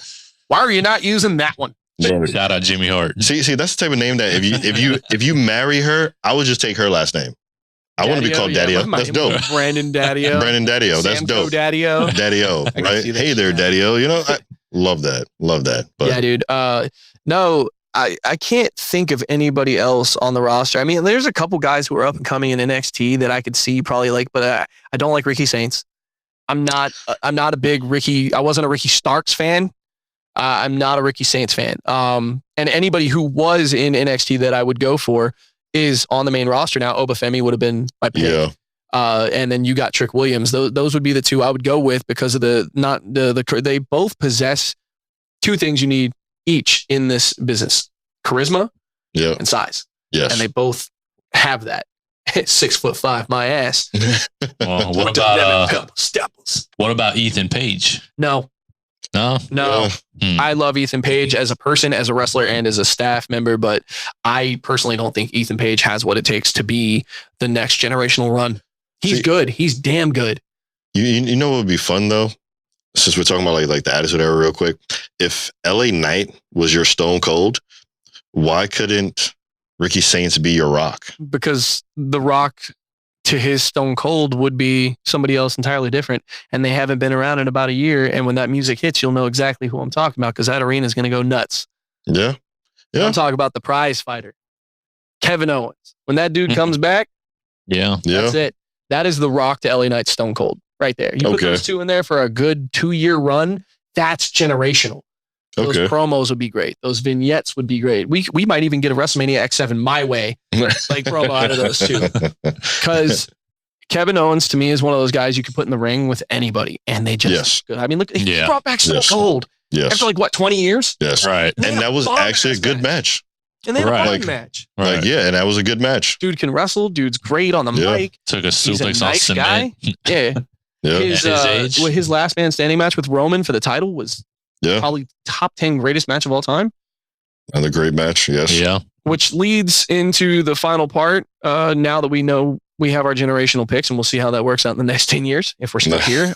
why are you not using that one? Shout out Jimmy Hart. See, that's the type of name that if you marry her, I would just take her last name. I want to be called Daddio. That's dope. Brandon Daddio. That's dope. Daddio. Right? Hey there, Daddio. You know, I love that. But yeah, dude. No, I can't think of anybody else on the roster. I mean, there's a couple guys who are up and coming in NXT that I could see probably like, but I don't like Ricky Saints. I'm not a big Ricky. I wasn't a Ricky Starks fan. I'm not a Ricky Saints fan. And anybody who was in NXT that I would go for is on the main roster now. Obafemi would have been my pick. And then you got Trick Williams. Those would be the two I would go with because of they both possess two things you need each in this business: charisma and size. Yes. And they both have that. 6'5", my ass. Well, what about Ethan Page? No. I love Ethan Page as a person, as a wrestler, and as a staff member, but I personally don't think Ethan Page has what it takes to be the next generational run. He's good. He's damn good. You know what would be fun though? Since we're talking about like the Attitude Era real quick, if LA Knight was your Stone Cold, why couldn't Ricky Saints be your Rock? Because the Rock to his Stone Cold would be somebody else entirely different, and they haven't been around in about a year, and when that music hits, you'll know exactly who I'm talking about because that arena is going to go nuts. Yeah. I'm talking about the prize fighter, Kevin Owens. When that dude comes back, that's it. That is the Rock to LA Knight Stone Cold right there. You put those two in there for a good 2-year run, that's generational. Those promos would be great. Those vignettes would be great. We might even get a WrestleMania X7 my way, like promo out of those two. Because Kevin Owens, to me, is one of those guys you could put in the ring with anybody, and they just good. I mean, look, he brought back Stone Cold after like, 20 years? Yes. Right. And that was actually a good match. And they had a fun match. Like, and that was a good match. Dude can wrestle. Dude's great on the mic. Took a suplex on cement. Yeah. His last man standing match with Roman for the title was probably top 10 greatest match of all time. Another great match, yes. Yeah. Which leads into the final part. Now that we know we have our generational picks, and we'll see how that works out in the next 10 years if we're still here.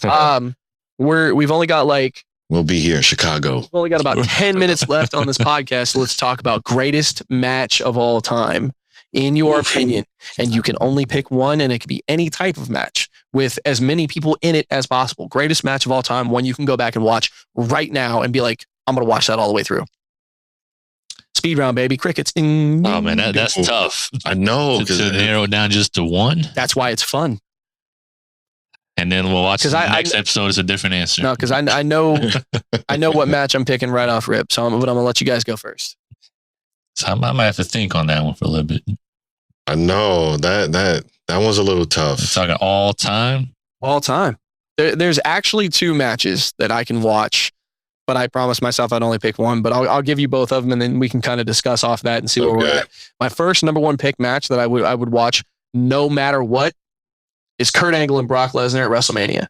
We've only got we'll be here in Chicago. We've only got about 10 minutes left on this podcast. So let's talk about greatest match of all time, in your opinion. And you can only pick one, and it could be any type of match with as many people in it as possible. Greatest match of all time, one you can go back and watch right now and be like, I'm going to watch that all the way through. Speed round, baby. Crickets. Oh, man, that's tough. I know. To narrow it down just to one. That's why it's fun. And then we'll watch the next episode is a different answer. No, because I know what match I'm picking right off rip. So I'm going to let you guys go first. So I might have to think on that one for a little bit. I know that one's a little tough. It's talking all time. All time. There's actually two matches that I can watch, but I promised myself I'd only pick one. But I'll give you both of them, and then we can kind of discuss off that and see where we're at. My first number one pick match that I would watch no matter what is Kurt Angle and Brock Lesnar at WrestleMania.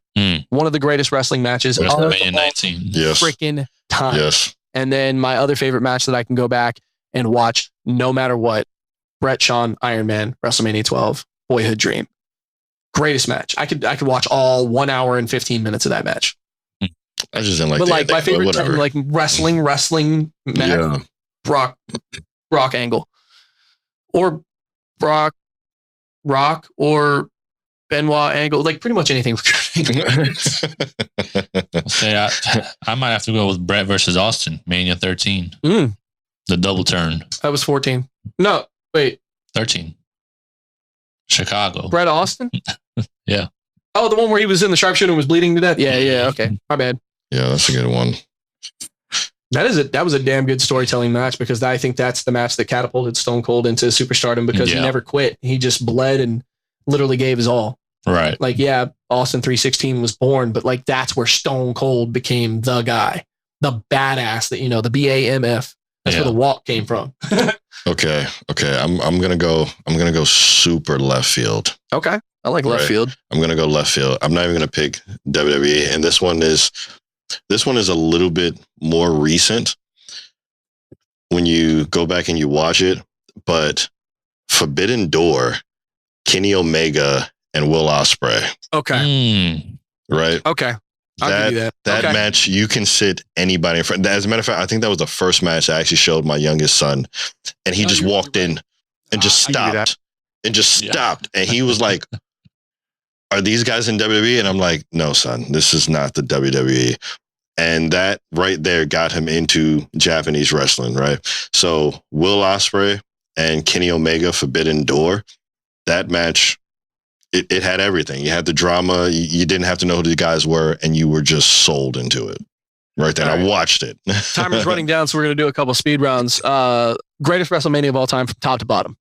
One of the greatest wrestling matches of all freaking time. Yes. And then my other favorite match that I can go back and watch no matter what, Bret Shawn Iron Man WrestleMania 12 Boyhood Dream. Greatest match. I could watch all 1 hour and 15 minutes of that match. I just didn't like. But my favorite wrestling match, Brock Angle, or Rock or Benoit Angle, like pretty much anything. I might have to go with Bret versus Austin, Mania 13. The double turn. That was 14. No, wait. 13. Chicago. Bret Austin? Yeah. Oh, the one where he was in the sharpshooter and was bleeding to death? Yeah, okay. My bad. Yeah, that's a good one. That was a damn good storytelling match, because I think that's the match that catapulted Stone Cold into superstardom, because he never quit. He just bled and literally gave his all. Right. Austin 316 was born, but that's where Stone Cold became the guy, the badass that, the BAMF. That's where the walk came from. Okay. I'm gonna go super left field. Okay. I like left field. I'm gonna go left field. I'm not even gonna pick WWE, and this one is a little bit more recent when you go back and you watch it, but Forbidden Door, Kenny Omega and Will Ospreay. Okay. Right? Okay. I'll give you that. That match, you can sit anybody in front. As a matter of fact, I think that was the first match I actually showed my youngest son, and he just walked in and just stopped and he was like, are these guys in WWE? And I'm like, no, son, this is not the WWE. And that right there got him into Japanese wrestling, right? So Will Ospreay and Kenny Omega, Forbidden Door, that match, it had everything. You had the drama. You didn't have to know who the guys were, and you were just sold into it. Right then, I watched it. Timer's running down, so we're going to do a couple speed rounds. Greatest WrestleMania of all time from top to bottom.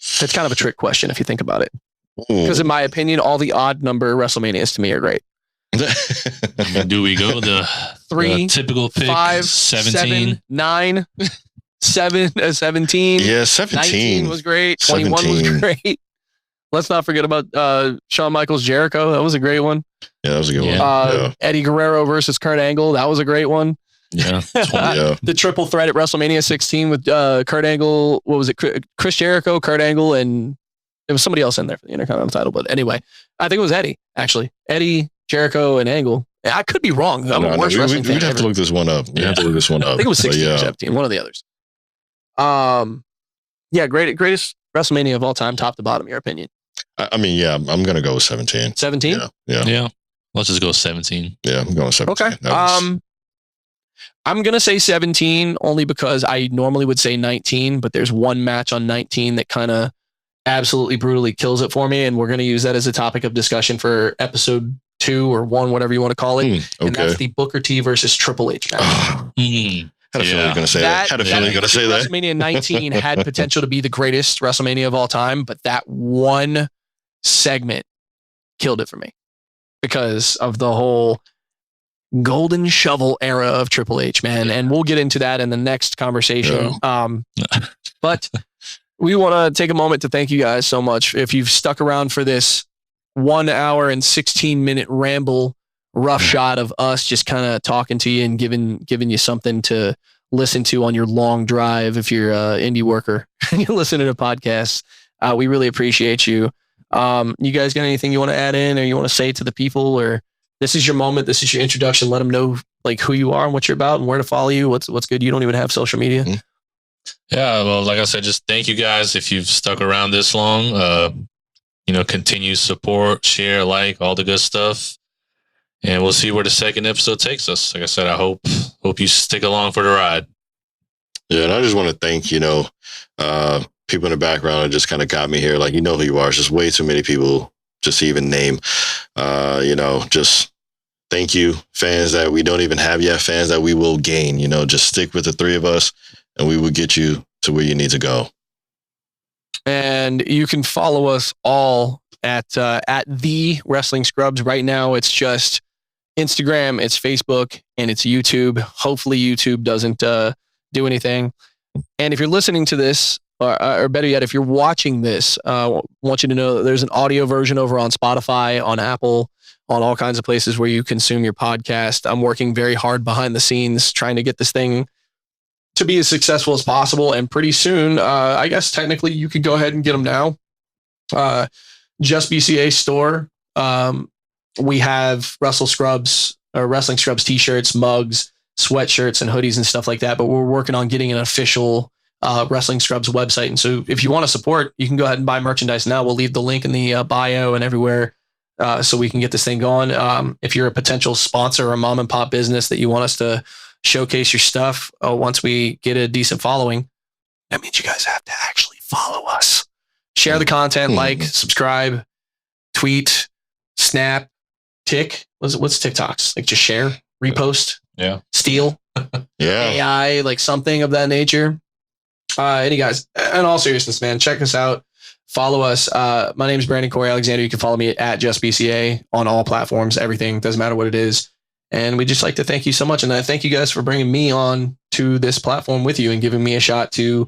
It's kind of a trick question if you think about it. Because in my opinion, all the odd number WrestleManias to me are great. Do we go the 3, typical pick? 5, 17, 7, 9, 17. Yeah, 17 19 was great. 21 was 17. great. Let's not forget about Shawn Michaels Jericho. That was a great one. Yeah, that was a good one. Eddie Guerrero versus Kurt Angle. That was a great one. Yeah. The triple threat at WrestleMania 16 with Kurt Angle. What was it? Chris Jericho, Kurt Angle, and there was somebody else in there for the Intercontinental title. But anyway, I think it was Eddie, actually. Eddie, Jericho, and Angle. I could be wrong. I'm a worst wrestling fan. We'd have to look this one up. We have to look this one up. I think it was 16 or 17, one of the others. Yeah, greatest WrestleMania of all time, top to bottom, your opinion. I mean, yeah, I'm going to go with 17. 17? Yeah. Let's just go 17. Yeah, I'm going with 17. Okay. I'm going to say 17 only because I normally would say 19, but there's one match on 19 that kind of absolutely brutally kills it for me. And we're going to use that as a topic of discussion for episode 2 or 1, whatever you want to call it. Okay. And that's the Booker T versus Triple H match. Had a feeling you were going to say that. Had a feeling you were going to say that. WrestleMania 19 had potential to be the greatest WrestleMania of all time, but that one segment killed it for me because of the whole golden shovel era of Triple H, man. And we'll get into that in the next conversation. But we want to take a moment to thank you guys so much. If you've stuck around for this 1 hour and 16-minute ramble, rough shot of us just kind of talking to you and giving you something to listen to on your long drive if you're an indie worker and you're listening to podcasts, we really appreciate you. You guys got anything you want to add in or you want to say to the people, or this is your moment, this is your introduction, let them know like who you are and what you're about and where to follow you, what's good. You don't even have social media. Yeah, well, like I said, just thank you guys if you've stuck around this long. Continue support, share, like, all the good stuff. And we'll see where the second episode takes us. Like I said, I hope you stick along for the ride. Yeah, and I just want to thank, people in the background that just kind of got me here. Like, you know who you are. It's just way too many people just to even name. Just thank you, fans that we don't even have yet, fans that we will gain. Just stick with the three of us and we will get you to where you need to go. And you can follow us all at the Wrestling Scrubs. Right now, it's just Instagram, it's Facebook, and it's YouTube. Hopefully, YouTube doesn't do anything. And if you're listening to this, or better yet, if you're watching this, I want you to know that there's an audio version over on Spotify, on Apple, on all kinds of places where you consume your podcast. I'm working very hard behind the scenes trying to get this thing to be as successful as possible. And pretty soon, I guess technically you could go ahead and get them now. Just BCA store. We have Wrestling Scrubs t-shirts, mugs, sweatshirts, and hoodies and stuff like that. But we're working on getting an official Wrestling Scrubs website. And so if you want to support, you can go ahead and buy merchandise now. We'll leave the link in the bio and everywhere so we can get this thing going. If you're a potential sponsor or a mom and pop business that you want us to showcase your stuff once we get a decent following, that means you guys have to actually follow us. Share the content, like, subscribe, tweet, snap, tick. What's TikToks? Like just share, repost, steal, AI, like something of that nature. Any guys, in all seriousness, man, check us out. Follow us. My name is Brandon Corey Alexander. You can follow me at JustBCA on all platforms, everything. Doesn't matter what it is. And we just like to thank you so much. And I thank you guys for bringing me on to this platform with you and giving me a shot to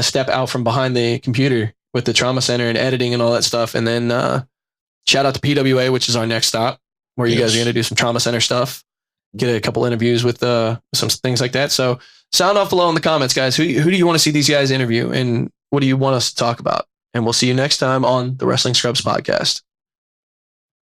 step out from behind the computer with the trauma center and editing and all that stuff. And then shout out to PWA, which is our next stop, where you guys are going to do some trauma center stuff, get a couple interviews with some things like that. So sound off below in the comments, guys. Who do you want to see these guys interview and what do you want us to talk about? And we'll see you next time on the Wrestling Scrubs podcast.